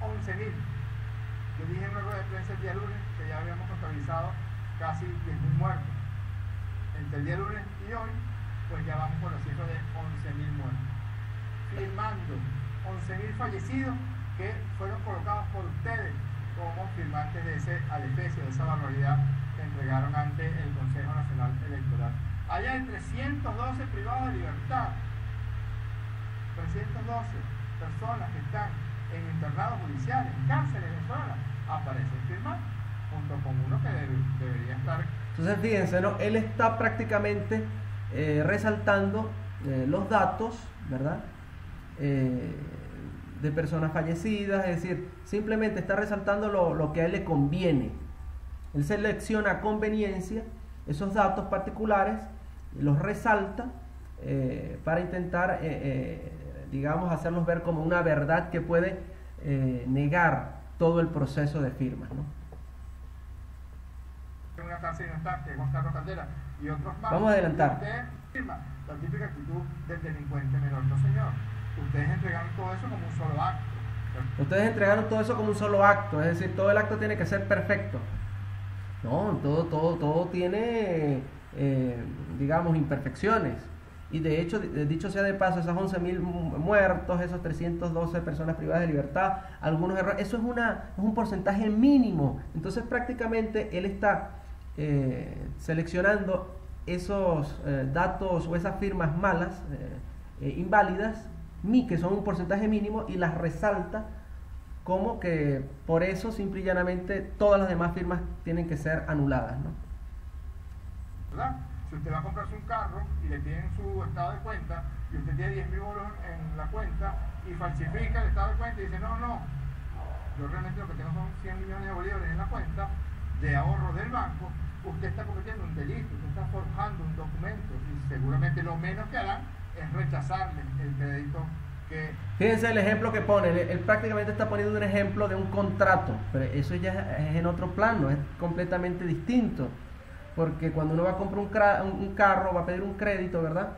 S6: 11.000. Yo dije en una rueda de prensa el día lunes que ya habíamos contabilizado casi 10.000 muertos. Entre el día lunes y hoy, pues ya vamos por la cifra de 11.000 muertos. Firmando 11.000 fallecidos que fueron colocados por ustedes como firmantes de ese adefesio, de esa barbaridad que entregaron ante el Consejo Nacional Electoral. Allá hay 312 privados de libertad, 312 personas que están en internados judiciales, en cárceles venezolanas, aparecen firmados, junto con uno que debería estar.
S1: Entonces fíjense, ¿no? Él está prácticamente resaltando los datos, ¿verdad? De personas fallecidas, es decir, simplemente está resaltando lo que a él le conviene. Él selecciona a conveniencia esos datos particulares, los resalta para intentar, digamos, hacerlos ver como una verdad que puede negar todo el proceso de firmas, ¿no?
S6: Una cárcel no está, que es Juan Carlos Caldera y otros más.
S1: Vamos a adelantar.
S6: Usted firma la típica actitud del delincuente menor. No, señor. Ustedes entregaron todo eso como un solo acto.
S1: Ustedes entregaron todo eso como un solo acto, es decir, todo el acto tiene que ser perfecto. No, todo tiene, digamos, imperfecciones. Y de hecho, dicho sea de paso, esos 11.000 muertos, esos 312 personas privadas de libertad, algunos errores, eso es un porcentaje mínimo. Entonces prácticamente él está seleccionando esos datos o esas firmas malas, inválidas, que son un porcentaje mínimo, y las resalta como que por eso simple y llanamente todas las demás firmas tienen que ser anuladas, ¿no?
S6: ¿Verdad? Si usted va a comprarse un carro y le piden su estado de cuenta y usted tiene 10.000 bolos en la cuenta y falsifica el estado de cuenta y dice no, yo realmente lo que tengo son 100 millones de bolívares en la cuenta de ahorro del banco, usted está cometiendo un delito, usted está forjando un documento y seguramente lo menos que harán es rechazarle el crédito que...
S1: Fíjense el ejemplo que pone, él prácticamente está poniendo un ejemplo de un contrato, pero eso ya es en otro plano, es completamente distinto, porque cuando uno va a comprar un carro, va a pedir un crédito, ¿verdad?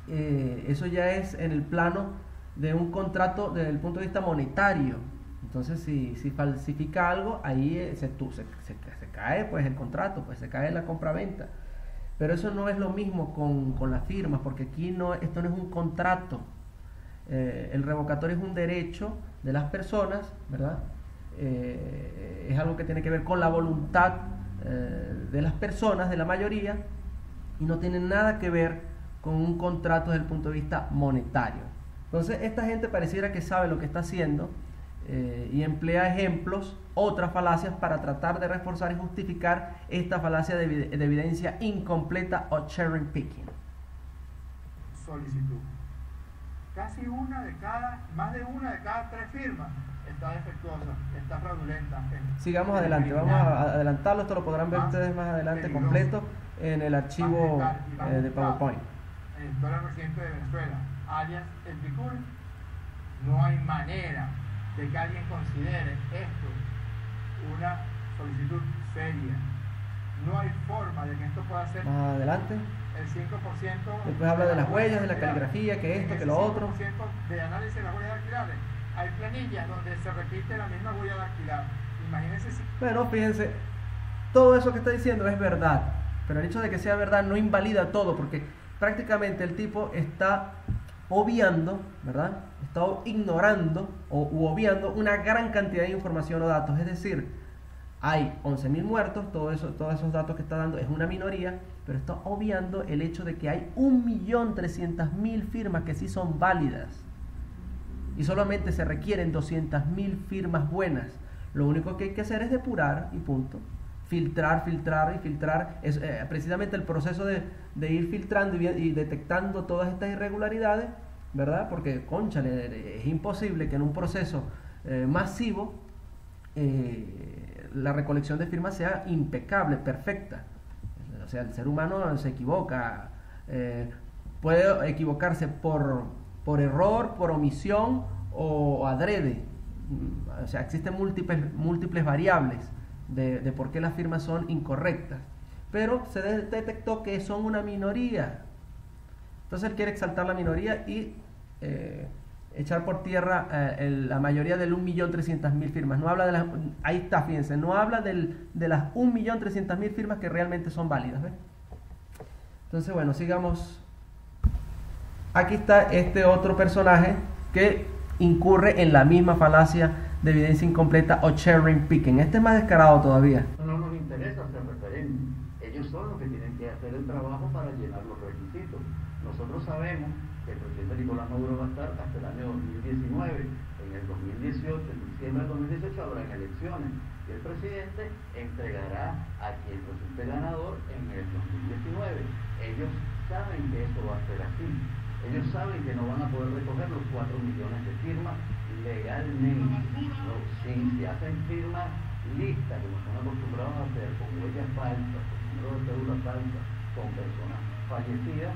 S1: Eso ya es en el plano de un contrato desde el punto de vista monetario. Entonces si falsifica algo, ahí se cae pues el contrato, pues se cae la compraventa. Pero eso no es lo mismo con las firmas, porque aquí esto no es un contrato. El revocatorio es un derecho de las personas, ¿verdad? Es algo que tiene que ver con la voluntad de las personas, de la mayoría, y no tiene nada que ver con un contrato desde el punto de vista monetario. Entonces esta gente pareciera que sabe lo que está haciendo, y emplea ejemplos, otras falacias para tratar de reforzar y justificar esta falacia de evidencia incompleta o cherry picking.
S6: Solicitud. Casi más de una de cada 3 firmas está defectuosa, está fraudulenta.
S1: Sigamos adelante, vamos a adelantarlo, esto lo podrán ver ustedes más adelante completo en el archivo de PowerPoint.
S6: El doctor presidente de Venezuela, alias El Picul, no hay manera de que alguien considere esto una solicitud seria. No hay forma de que esto pueda ser
S1: más adelante.
S6: El 5%.
S1: Después habla de las huellas, de la caligrafía, que esto, que lo otro.
S6: 5% de análisis de las huellas dactilares. Hay planillas donde se repite la misma huella dactilar. Imagínense si...
S1: Bueno, fíjense, todo eso que está diciendo es verdad, pero el hecho de que sea verdad no invalida todo, porque prácticamente el tipo está obviando, ¿verdad? Está ignorando u obviando una gran cantidad de información o datos. Es decir, hay 11.000 muertos, todos esos datos que está dando es una minoría, pero está obviando el hecho de que hay 1.300.000 firmas que sí son válidas y solamente se requieren 200.000 firmas buenas. Lo único que hay que hacer es depurar y punto. Filtrar y filtrar. Es precisamente el proceso de ir filtrando y detectando todas estas irregularidades, ¿verdad? Porque, cónchale, es imposible que en un proceso masivo la recolección de firmas sea impecable, perfecta. O sea, el ser humano se equivoca, puede equivocarse por error, por omisión o adrede. O sea, existen múltiples variables de por qué las firmas son incorrectas, pero se detectó que son una minoría. Entonces él quiere exaltar la minoría y echar por tierra la mayoría del 1.300.000 firmas. No habla de ahí está, fíjense, no habla de las 1.300.000 firmas que realmente son válidas, ¿ves? Entonces, bueno, sigamos. Aquí está este otro personaje que incurre en la misma falacia de evidencia incompleta o cherry picking. Este es más descarado todavía.
S7: No nos interesa hacer referéndum. Ellos son los que tienen que hacer el trabajo para llenar los requisitos. Nosotros sabemos que el presidente Nicolás Maduro va a estar hasta el año 2019. En el 2018, en diciembre del 2018, habrá elecciones. Y el presidente entregará a quien resulte ganador en el 2019. Ellos saben que eso va a ser así. Ellos saben que no van a poder recoger los 4 millones de firmas legalmente. Si hacen firmas listas, como están acostumbrados a hacer, con huellas falsas, con número de cédula falsa, con personas fallecidas,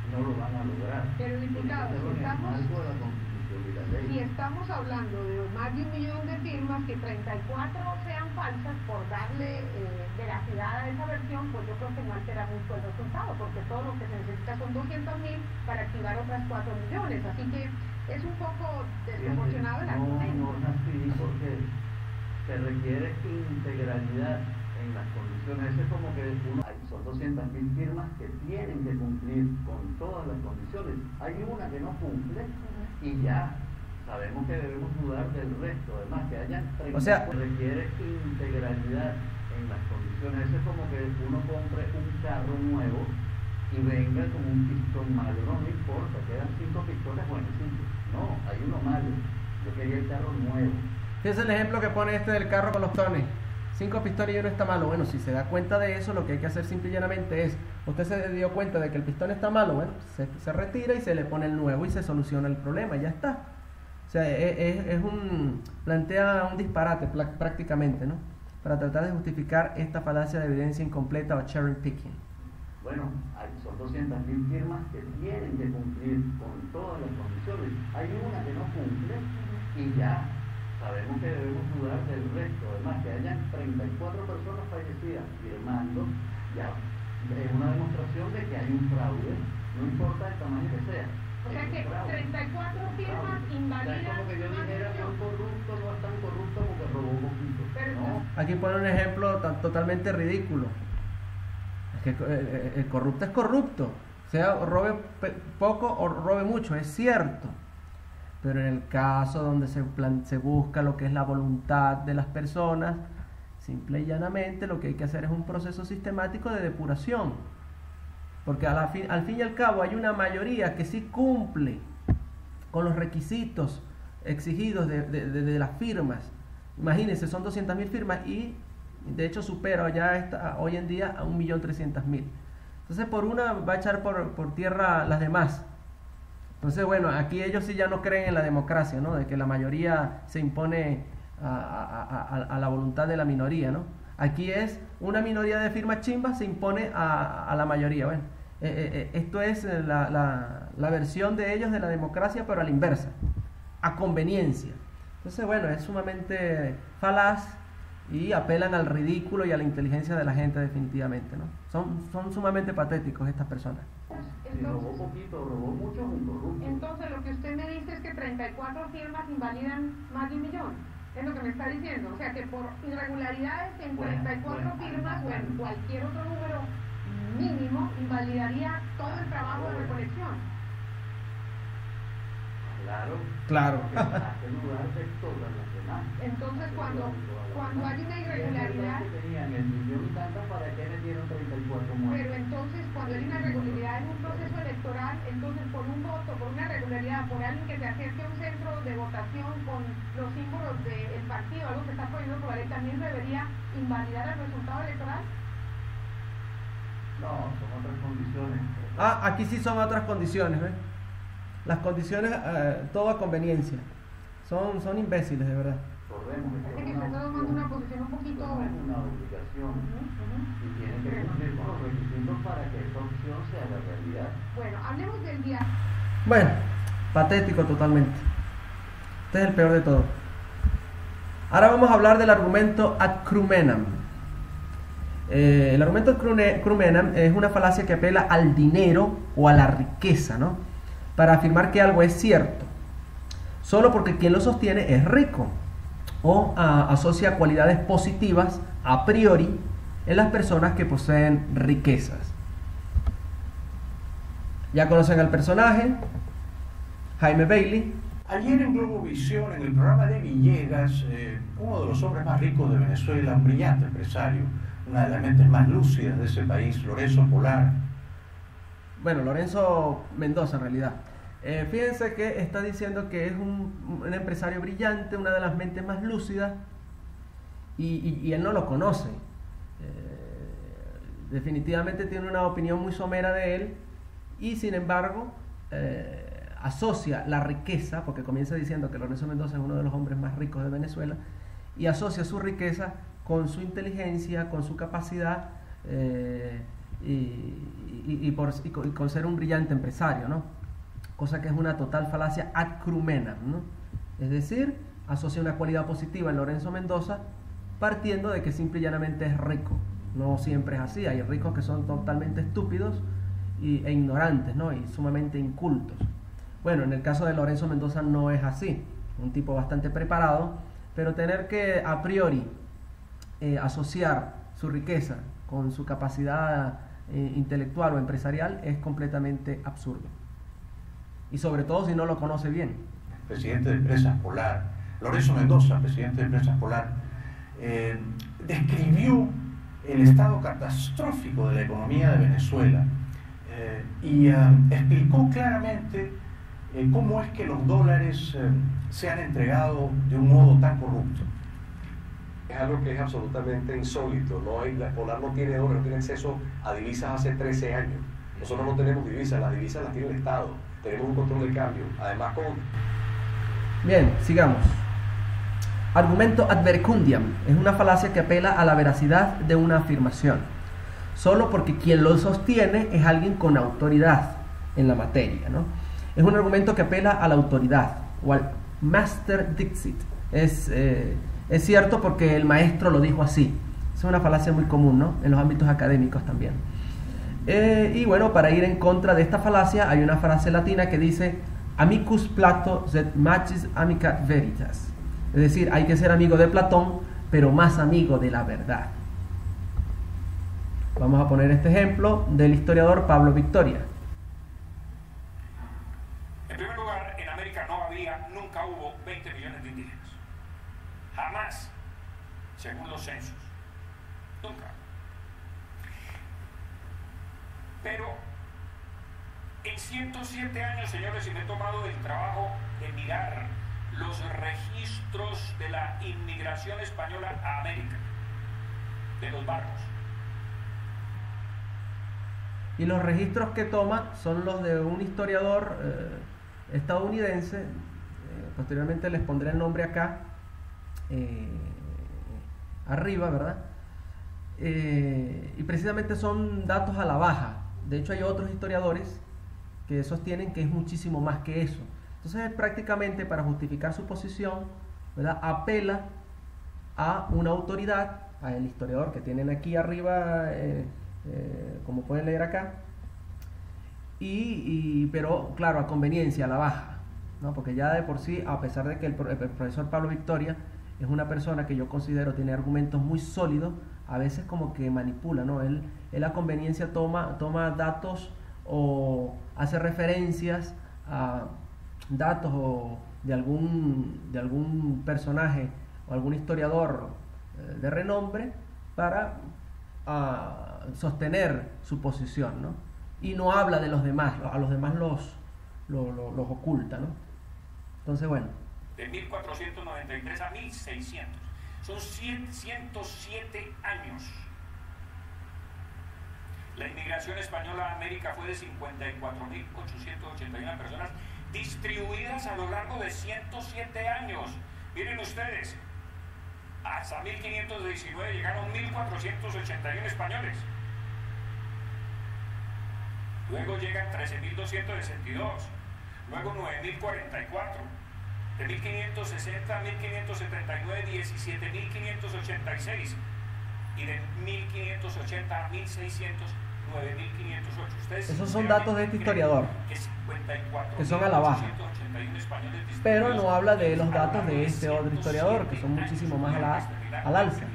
S7: no lo van a lograr.
S8: Pero diputado, si estamos hablando de más de 1 millón de firmas, que 34 sean falsas por darle veracidad a esa versión, pues yo creo que no altera mucho el resultado, porque todo lo que se necesita son 200.000 para activar otras 4 millones. Así que es un poco desproporcionado el argumento.
S7: No es así, porque se requiere integralidad en las condiciones. Es como que son 200.000 firmas que tienen que cumplir con todas las condiciones. Hay una que no cumple y ya sabemos que debemos dudar del resto. Además, que haya 30,
S1: o sea,
S7: requiere integralidad en las condiciones. Es como que uno compre un carro nuevo y venga con un pistón malo. No importa, quedan 5 pistones buenísimos. No, hay uno malo. Yo quería el carro nuevo.
S1: Ese es el ejemplo que pone este del carro con los pistones. 5 pistones y uno está malo. Bueno, si se da cuenta de eso, lo que hay que hacer simple y llanamente es, usted se dio cuenta de que el pistón está malo, bueno, se retira y se le pone el nuevo y se soluciona el problema, ya está. O sea, plantea un disparate prácticamente, ¿no? Para tratar de justificar esta falacia de evidencia incompleta o cherry picking.
S7: Bueno, son 200.000 firmas que tienen que cumplir con todas las condiciones. Hay una que no cumple y ya sabemos que debemos dudar del resto. Además, que hayan 34 personas fallecidas firmando, ya es una demostración de que hay un fraude, no importa el tamaño que sea.
S8: O sea que 34 firmas invalidan.
S7: Es como que yo dijera, son corruptos, no es tan corrupto porque robó un poquito. No.
S1: Aquí pone un ejemplo totalmente ridículo. Es que el corrupto es corrupto, sea robe poco o robe mucho, es cierto. Pero en el caso donde se busca lo que es la voluntad de las personas, simple y llanamente lo que hay que hacer es un proceso sistemático de depuración. Porque al fin y al cabo hay una mayoría que sí cumple con los requisitos exigidos de las firmas. Imagínense, son 200.000 firmas y de hecho supera ya hoy en día a 1.300.000. Entonces por una va a echar por tierra las demás. Entonces bueno, aquí ellos sí ya no creen en la democracia, ¿no? De que la mayoría se impone a la voluntad de la minoría, ¿no? Aquí es una minoría de firmas chimbas se impone a la mayoría. Bueno, esto es la versión de ellos de la democracia, pero a la inversa, a conveniencia. Entonces bueno, es sumamente falaz y apelan al ridículo y a la inteligencia de la gente definitivamente, ¿no? Son sumamente patéticos estas personas.
S7: Si robó poquito, robó mucho, un corrupto.
S8: Entonces lo que usted me dice es que 34 firmas invalidan más de 1 millón. Es lo que me está diciendo. O sea que por irregularidades en 34 firmas o en cualquier otro número mínimo invalidaría todo el trabajo de recolección.
S1: Claro.
S8: Entonces cuando hay una irregularidad, pero entonces cuando hay una irregularidad en un proceso electoral, entonces por un voto, por una irregularidad, por alguien que se acerque a un centro de votación con los símbolos del partido, algo que está prohibido por la ley, ¿también debería invalidar el resultado electoral?
S7: No, son otras condiciones.
S1: Aquí sí son otras condiciones, ¿ves? Las condiciones, todo a conveniencia. Son imbéciles, de verdad.
S8: Es que se está tomando una posición un poquito...
S7: Es una obligación y tiene que cumplir con los requisitos para que esta opción sea la realidad.
S8: Bueno, hablemos del día.
S1: Bueno, patético totalmente. Este es el peor de todo. Ahora vamos a hablar del argumento ad crumenam. El argumento ad crumenam es una falacia que apela al dinero o a la riqueza, ¿no? Para afirmar que algo es cierto, solo porque quien lo sostiene es rico, o asocia cualidades positivas a priori en las personas que poseen riquezas. Ya conocen al personaje, Jaime Bailey.
S9: Ayer en Globovisión, en el programa de Villegas, uno de los hombres más ricos de Venezuela, un brillante empresario, una de las mentes más lúcidas de ese país, Lorenzo Polar.
S1: Bueno, Lorenzo Mendoza en realidad. Fíjense que está diciendo que es un empresario brillante, una de las mentes más lúcidas, y él no lo conoce. Definitivamente tiene una opinión muy somera de él, y sin embargo asocia la riqueza, porque comienza diciendo que Lorenzo Mendoza es uno de los hombres más ricos de Venezuela, y asocia su riqueza con su inteligencia, con su capacidad y con ser un brillante empresario, ¿no? Cosa que es una total falacia ad crumenam, ¿no? Es decir, asocia una cualidad positiva en Lorenzo Mendoza partiendo de que simple y llanamente es rico. No siempre es así, hay ricos que son totalmente estúpidos e ignorantes, ¿no? Y sumamente incultos. Bueno, en el caso de Lorenzo Mendoza no es así, un tipo bastante preparado, pero tener que a priori asociar su riqueza con su capacidad intelectual o empresarial es completamente absurdo. Y sobre todo si no lo conoce bien.
S9: Presidente de Empresas Polar, Lorenzo Mendoza, presidente de Empresas Polar, describió el estado catastrófico de la economía de Venezuela y explicó claramente cómo es que los dólares se han entregado de un modo tan corrupto.
S10: Es algo que es absolutamente insólito. La Polar no tiene dólares, no tiene acceso a divisas hace 13 años. Nosotros no tenemos divisas, las divisas las tiene el Estado. Tenemos un control de cambio. Además
S1: Bien, sigamos. Argumento ad verecundiam es una falacia que apela a la veracidad de una afirmación, solo porque quien lo sostiene es alguien con autoridad en la materia, ¿no? Es un argumento que apela a la autoridad o al master dixit. Es cierto porque el maestro lo dijo así. Es una falacia muy común, ¿no? En los ámbitos académicos también. Y bueno, para ir en contra de esta falacia hay una frase latina que dice amicus Plato sed magis amica veritas. Es decir, hay que ser amigo de Platón, pero más amigo de la verdad. Vamos a poner este ejemplo del historiador Pablo Victoria.
S11: En primer lugar, en América nunca hubo 20 millones de indígenas. Jamás, según los censos. Nunca. Pero en 107 años, señores, y me he tomado el trabajo de mirar los inmigración española a América, de los barcos.
S1: Y los registros que toma son los de un historiador estadounidense, posteriormente les pondré el nombre acá, arriba, ¿verdad? Y precisamente son datos a la baja. De hecho hay otros historiadores que sostienen que es muchísimo más que eso. Entonces prácticamente para justificar su posición, ¿verdad?, apela a una autoridad, al historiador que tienen aquí arriba, como pueden leer acá, pero claro, a conveniencia, a la baja, ¿no? Porque ya de por sí, a pesar de que el profesor Pablo Victoria es una persona que yo considero tiene argumentos muy sólidos, a veces como que manipula, ¿no? Él a conveniencia toma datos o hace referencias a datos o de algún personaje o algún historiador de renombre para sostener su posición, ¿no? Y no habla de los demás, a los demás los oculta, ¿no? Entonces, bueno.
S11: De 1493 a 1600. Son 107 años. La inmigración española a América fue de 54.881 personas distribuidas a lo largo de 107 años. Miren ustedes, hasta 1519 llegaron 1.481 españoles. Luego llegan 13.262, luego 9.044, de 1.560 a 1.579, 17.586, y de 1.580 a 1.600, 9.508.
S1: Esos son datos de este historiador, que son a la baja. Pero no habla de los datos de este otro historiador, que son muchísimo más al alza.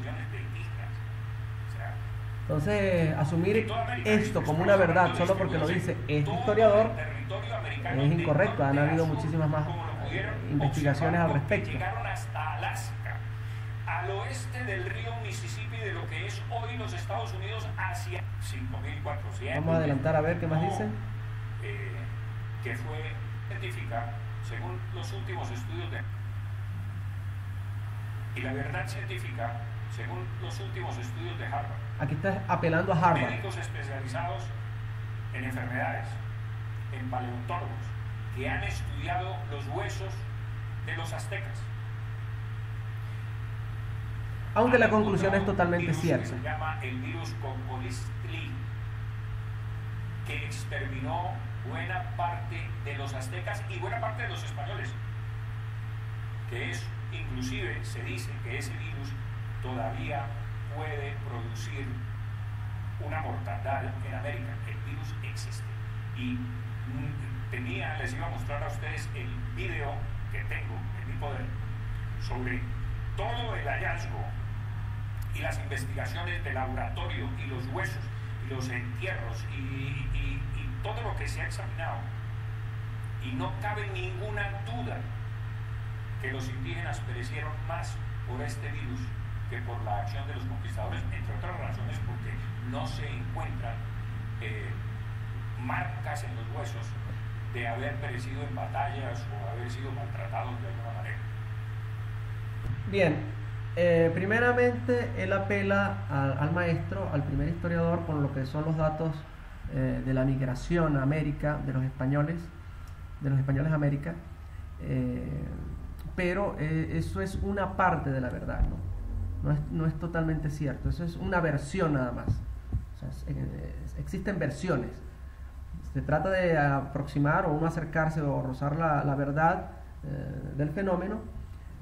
S1: Entonces, asumir esto como una verdad solo porque lo dice este historiador es incorrecto. Han habido muchísimas más investigaciones al respecto.
S11: Llegaron hasta Alaska, al oeste del río Mississippi, de lo que es hoy los Estados Unidos, hacia 5.400.
S1: Vamos a adelantar a ver qué más dicen.
S11: Que fue científica, según los últimos estudios y la verdad científica, según los últimos estudios de Harvard.
S1: Aquí está apelando a Harvard.
S11: Médicos especializados en enfermedades, en paleontólogos, que han estudiado los huesos de los aztecas.
S1: Aunque la conclusión es totalmente cierta.
S11: Se llama el virus Cocolistli, que exterminó buena parte de los aztecas y buena parte de los españoles. Que es, inclusive, se dice que ese virus todavía puede producir una mortandad en América. El virus existe. Y les iba a mostrar a ustedes el video que tengo en mi poder sobre todo el hallazgo y las investigaciones de laboratorio y los huesos y los entierros y todo lo que se ha examinado. Y no cabe ninguna duda que los indígenas perecieron más por este virus que por la acción de los conquistadores, entre otras razones porque no se encuentran marcas en los huesos de haber perecido en batallas o haber sido maltratados de alguna manera.
S1: Bien, primeramente él apela al maestro, al primer historiador, con lo que son los datos de la migración a América de los españoles a América, pero eso es una parte de la verdad, ¿no? No es totalmente cierto, eso es una versión nada más. O sea, existen versiones. Se trata de aproximar o uno acercarse o rozar la verdad del fenómeno,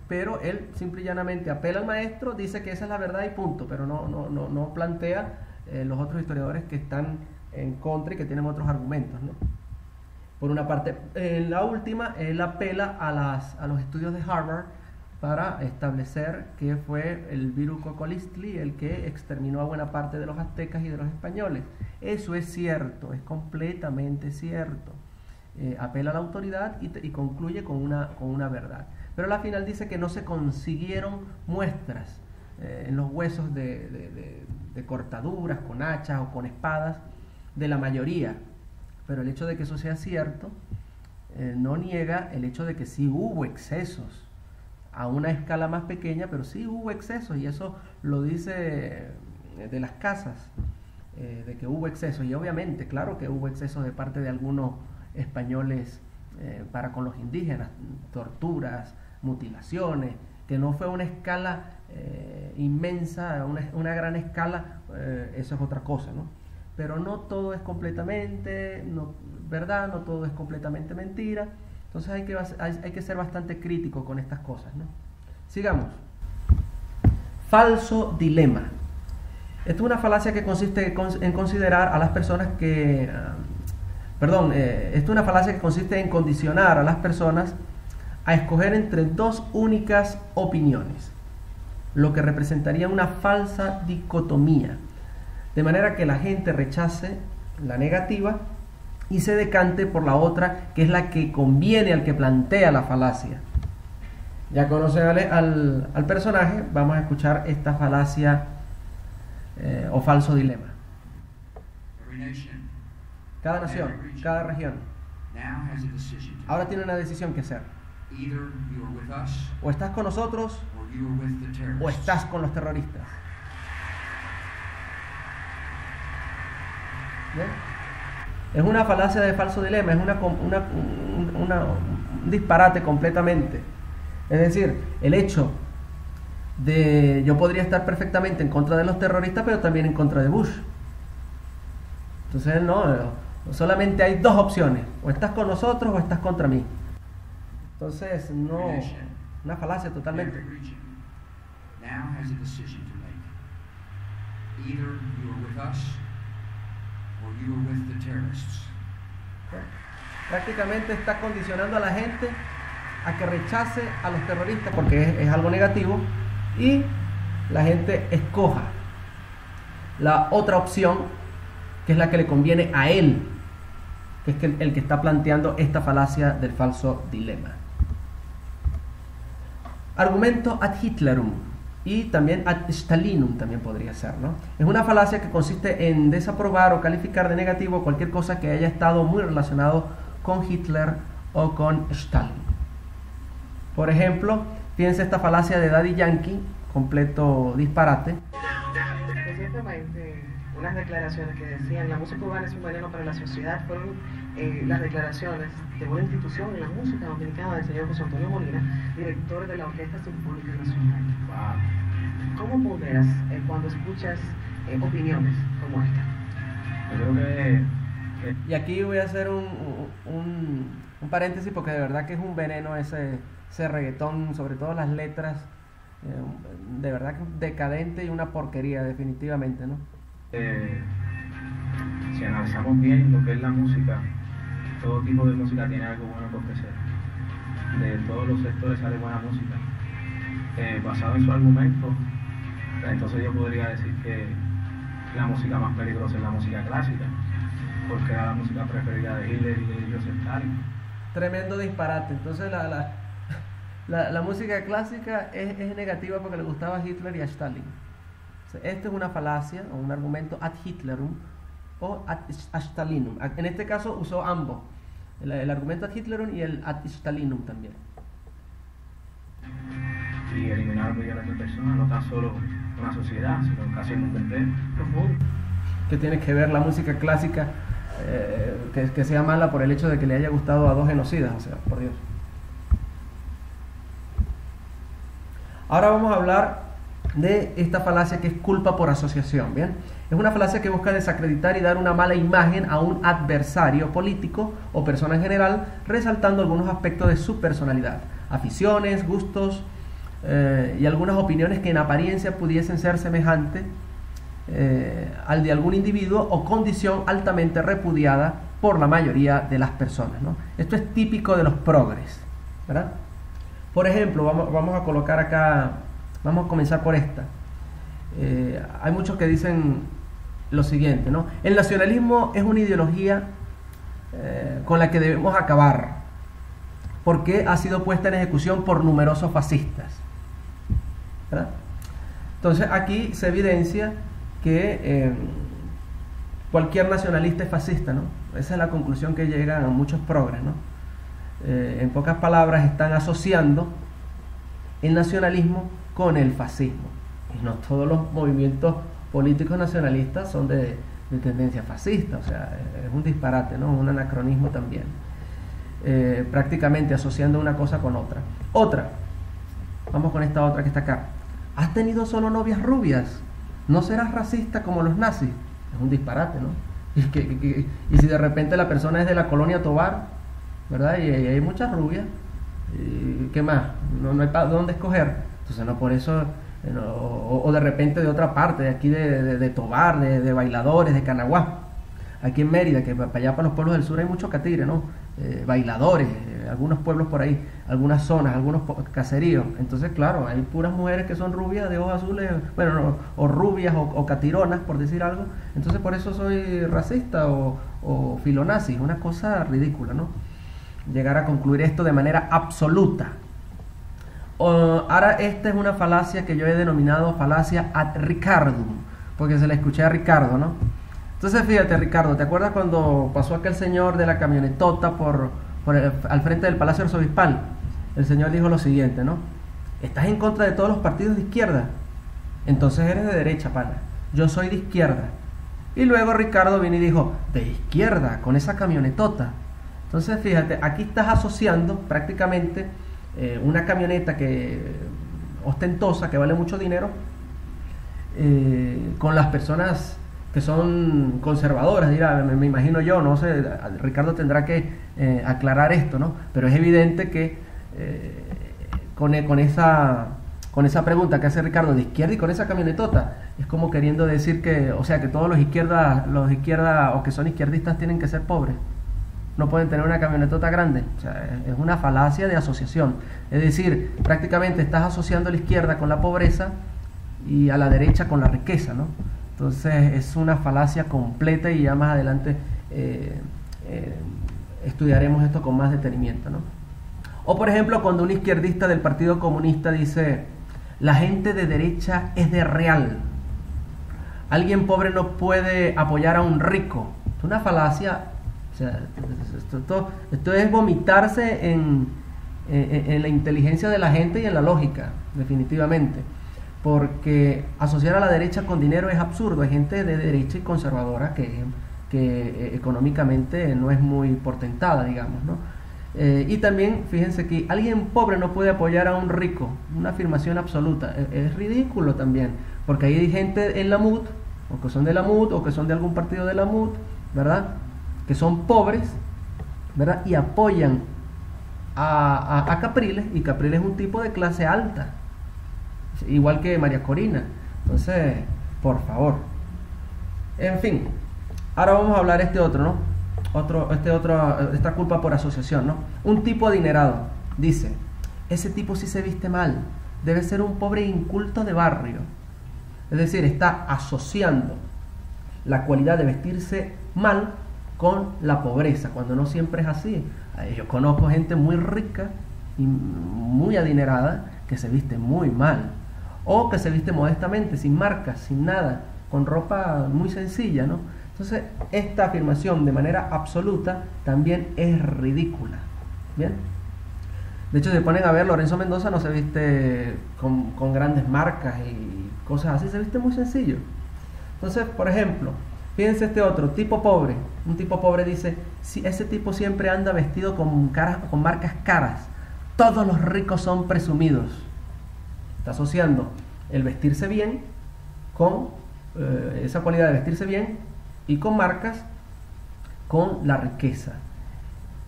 S1: pero él simple y llanamente apela al maestro, dice que esa es la verdad y punto, pero no plantea los otros historiadores que están en contra y que tienen otros argumentos, ¿no? Por una parte. En la última, él apela a los estudios de Harvard para establecer que fue el virus Cocolistli el que exterminó a buena parte de los aztecas y de los españoles. Eso es cierto, es completamente cierto. Apela a la autoridad y concluye con una verdad. Pero al final dice que no se consiguieron muestras en los huesos de cortaduras con hachas o con espadas de la mayoría. Pero el hecho de que eso sea cierto no niega el hecho de que sí hubo excesos a una escala más pequeña, pero sí hubo excesos, y eso lo dice de las casas, de que hubo excesos, y obviamente, claro que hubo excesos de parte de algunos españoles para con los indígenas, torturas, mutilaciones, que no fue una escala inmensa, una gran escala, eso es otra cosa, ¿no? Pero no todo es completamente verdad, no todo es completamente mentira. Entonces hay que ser bastante crítico con estas cosas, ¿no? Sigamos. Falso dilema. Esto es una falacia que consiste en considerar a las personas que... esto es una falacia que consiste en condicionar a las personas a escoger entre dos únicas opiniones, lo que representaría una falsa dicotomía, de manera que la gente rechace la negativa y se decante por la otra, que es la que conviene al que plantea la falacia. Ya conocen al personaje, vamos a escuchar esta falacia o falso dilema. Cada nación, cada región, ahora tiene una decisión que hacer. O estás con nosotros o estás con los terroristas. ¿Bien? Es una falacia de falso dilema, es un disparate completamente. Es decir, el hecho de yo podría estar perfectamente en contra de los terroristas, pero también en contra de Bush. Entonces solamente hay dos opciones: o estás con nosotros o estás contra mí. Entonces una falacia totalmente. Prácticamente está condicionando a la gente a que rechace a los terroristas porque es algo negativo, y la gente escoja la otra opción, que es la que le conviene a él, que es el que está planteando esta falacia del falso dilema. Argumento ad Hitlerum, y también ad Stalinum también podría ser, ¿no? Es una falacia que consiste en desaprobar o calificar de negativo cualquier cosa que haya estado muy relacionado con Hitler o con Stalin. Por ejemplo, fíjense esta falacia de Daddy Yankee, completo disparate.
S12: Recientemente, unas declaraciones que decían la música cubana es un veneno para la sociedad fueron las declaraciones de una institución en la música dominicana del señor José Antonio Molina, director de la Orquesta Sinfónica Nacional. ¿Cómo ponderas cuando escuchas opiniones como esta?
S13: Yo creo que...
S1: Y aquí voy a hacer un paréntesis, porque de verdad que es un veneno ese reggaetón, sobre todo las letras, de verdad que decadente y una porquería definitivamente, ¿no?
S13: Si analizamos bien lo que es la música, todo tipo de música tiene algo bueno que ofrecer. De todos los sectores sale buena música. Basado en su argumento, entonces yo podría decir que la música más peligrosa es la música clásica, porque era la música preferida de Hitler y de Joseph Stalin.
S1: Tremendo disparate. Entonces la música clásica es negativa porque le gustaba a Hitler y a Stalin. Esto es una falacia o un argumento ad Hitlerum o ad Stalinum. En este caso usó ambos, el argumento ad Hitlerum y el ad Stalinum también.
S13: Y eliminar millones de personas, no tan solo una sociedad, sino casi el mundo entero.
S1: ¿Qué tiene que ver la música clásica que sea mala por el hecho de que le haya gustado a dos genocidas? O sea, por Dios. Ahora vamos a hablar de esta falacia que es culpa por asociación. ¿Bien? Es una falacia que busca desacreditar y dar una mala imagen a un adversario político o persona en general, resaltando algunos aspectos de su personalidad, aficiones, gustos y algunas opiniones que en apariencia pudiesen ser semejantes al de algún individuo o condición altamente repudiada por la mayoría de las personas, ¿no? Esto es típico de los progres, ¿verdad? Por ejemplo, vamos a colocar acá, vamos a comenzar por esta. Hay muchos que dicen lo siguiente, ¿no? El nacionalismo es una ideología con la que debemos acabar, porque ha sido puesta en ejecución por numerosos fascistas, ¿verdad? Entonces aquí se evidencia que cualquier nacionalista es fascista, ¿no? Esa es la conclusión que llegan a muchos progres, ¿no? En pocas palabras, están asociando el nacionalismo con el fascismo. Y no todos los movimientos políticos nacionalistas son de tendencia fascista, o sea, es un disparate, ¿no? Un anacronismo también. Prácticamente asociando una cosa con otra. Otra, vamos con esta otra que está acá. ¿Has tenido solo novias rubias? ¿No serás racista como los nazis? Es un disparate, ¿no? Y si de repente la persona es de la colonia Tovar, ¿verdad? Y hay muchas rubias, ¿qué más? No hay para dónde escoger. Entonces no, por eso, o de repente de otra parte, de aquí de Tovar, de Bailadores, de Canaguá, aquí en Mérida, que para allá para los pueblos del sur hay mucho catire, ¿no? Bailadores, algunos pueblos por ahí, algunas zonas, algunos caseríos. Entonces, claro, hay puras mujeres que son rubias, de ojos azules, bueno, no, o rubias o catironas, por decir algo. Entonces, por eso soy racista o filonazi, una cosa ridícula, ¿no? Llegar a concluir esto de manera absoluta. Ahora, esta es una falacia que yo he denominado falacia ad Ricardum, porque se la escuché a Ricardo, ¿no? Entonces, fíjate, Ricardo, ¿te acuerdas cuando pasó aquel señor de la camionetota al frente del Palacio Arzobispal? El señor dijo lo siguiente, ¿no? ¿Estás en contra de todos los partidos de izquierda? Entonces eres de derecha, pana. Yo soy de izquierda. Y luego Ricardo vino y dijo, de izquierda, con esa camionetota. Entonces, fíjate, aquí estás asociando prácticamente una camioneta ostentosa, que vale mucho dinero, con las personas que son conservadoras, dirá, me imagino yo, no sé, Ricardo tendrá que aclarar esto, ¿no? Pero es evidente que con esa pregunta que hace Ricardo de izquierda y con esa camionetota, es como queriendo decir que, o sea, que todos los izquierda o que son izquierdistas tienen que ser pobres, no pueden tener una camionetota grande. O sea, es una falacia de asociación, es decir, prácticamente estás asociando a la izquierda con la pobreza y a la derecha con la riqueza, ¿no? Entonces es una falacia completa y ya más adelante estudiaremos esto con más detenimiento, ¿no? O por ejemplo, cuando un izquierdista del Partido Comunista dice, la gente de derecha es de real, alguien pobre no puede apoyar a un rico. Es una falacia, o sea, esto es vomitarse en la inteligencia de la gente y en la lógica, definitivamente. Porque asociar a la derecha con dinero es absurdo. Hay gente de derecha y conservadora que económicamente no es muy portentada, digamos, ¿no? Y también, fíjense que alguien pobre no puede apoyar a un rico, una afirmación absoluta. Es ridículo también, porque hay gente en la MUD, o que son de la MUD, o que son de algún partido de la MUD, ¿verdad? Que son pobres, ¿verdad? Y apoyan a Capriles, y Capriles es un tipo de clase alta, igual que María Corina. Entonces, por favor. En fin, ahora vamos a hablar este otro, ¿no? Esta culpa por asociación, ¿no? Un tipo adinerado dice, ese tipo sí se viste mal, debe ser un pobre inculto de barrio. Es decir, está asociando la cualidad de vestirse mal con la pobreza, cuando no siempre es así. Yo conozco gente muy rica y muy adinerada que se viste muy mal, o que se viste modestamente, sin marcas, sin nada, con ropa muy sencilla, ¿no? Entonces, esta afirmación de manera absoluta también es ridícula. ¿Bien? De hecho, si se ponen a ver, Lorenzo Mendoza no se viste con grandes marcas y cosas así, se viste muy sencillo. Entonces, por ejemplo, fíjense este otro, tipo pobre. Un tipo pobre dice, si ese tipo siempre anda vestido con marcas caras, todos los ricos son presumidos. Está asociando el vestirse bien con esa cualidad de vestirse bien y con marcas, con la riqueza.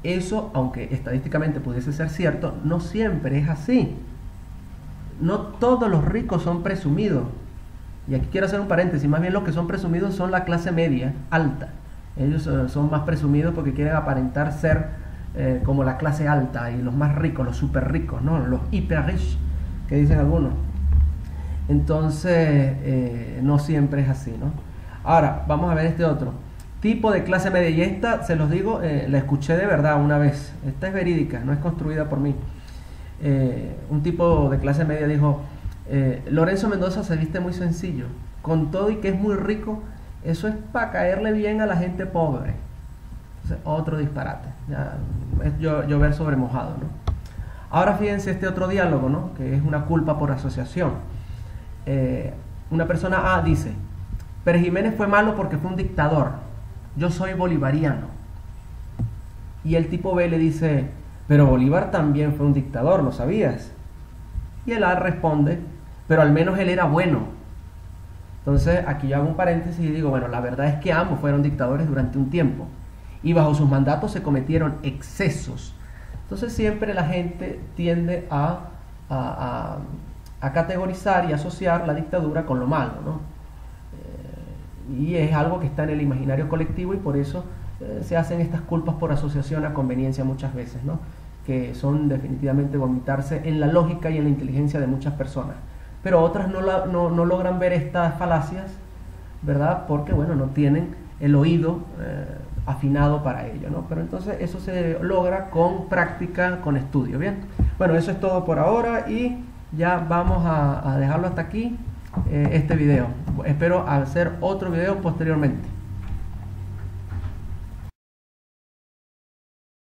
S1: Eso, aunque estadísticamente pudiese ser cierto, no siempre es así. No todos los ricos son presumidos. Y aquí quiero hacer un paréntesis, más bien los que son presumidos son la clase media alta. Ellos son más presumidos porque quieren aparentar ser como la clase alta, y los más ricos, los super ricos, ¿no? Los hiper rich, que dicen algunos. Entonces, no siempre es así, ¿no? Ahora, vamos a ver este otro tipo de clase media, y esta, se los digo, la escuché de verdad una vez. Esta es verídica, no es construida por mí. Un tipo de clase media dijo, Lorenzo Mendoza se viste muy sencillo, con todo y que es muy rico, eso es para caerle bien a la gente pobre. Entonces, otro disparate, ya, es llover sobre mojado, ¿no? Ahora fíjense este otro diálogo, ¿no? Que es una culpa por asociación. Una persona A dice: Pérez Jiménez fue malo porque fue un dictador. Yo soy bolivariano. Y el tipo B le dice: pero Bolívar también fue un dictador, ¿lo sabías? Y el A responde: pero al menos él era bueno. Entonces aquí yo hago un paréntesis y digo, bueno, la verdad es que ambos fueron dictadores durante un tiempo y bajo sus mandatos se cometieron excesos. Entonces siempre la gente tiende a categorizar y asociar la dictadura con lo malo, ¿no? Y es algo que está en el imaginario colectivo y por eso se hacen estas culpas por asociación a conveniencia muchas veces, ¿no? Que son definitivamente vomitarse en la lógica y en la inteligencia de muchas personas. Pero otras no logran ver estas falacias, ¿verdad? Porque, bueno, no tienen el oído afinado para ello, ¿no? Pero entonces eso se logra con práctica, con estudio, ¿bien? Bueno, eso es todo por ahora y ya vamos a dejarlo hasta aquí, este video. Espero hacer otro video posteriormente.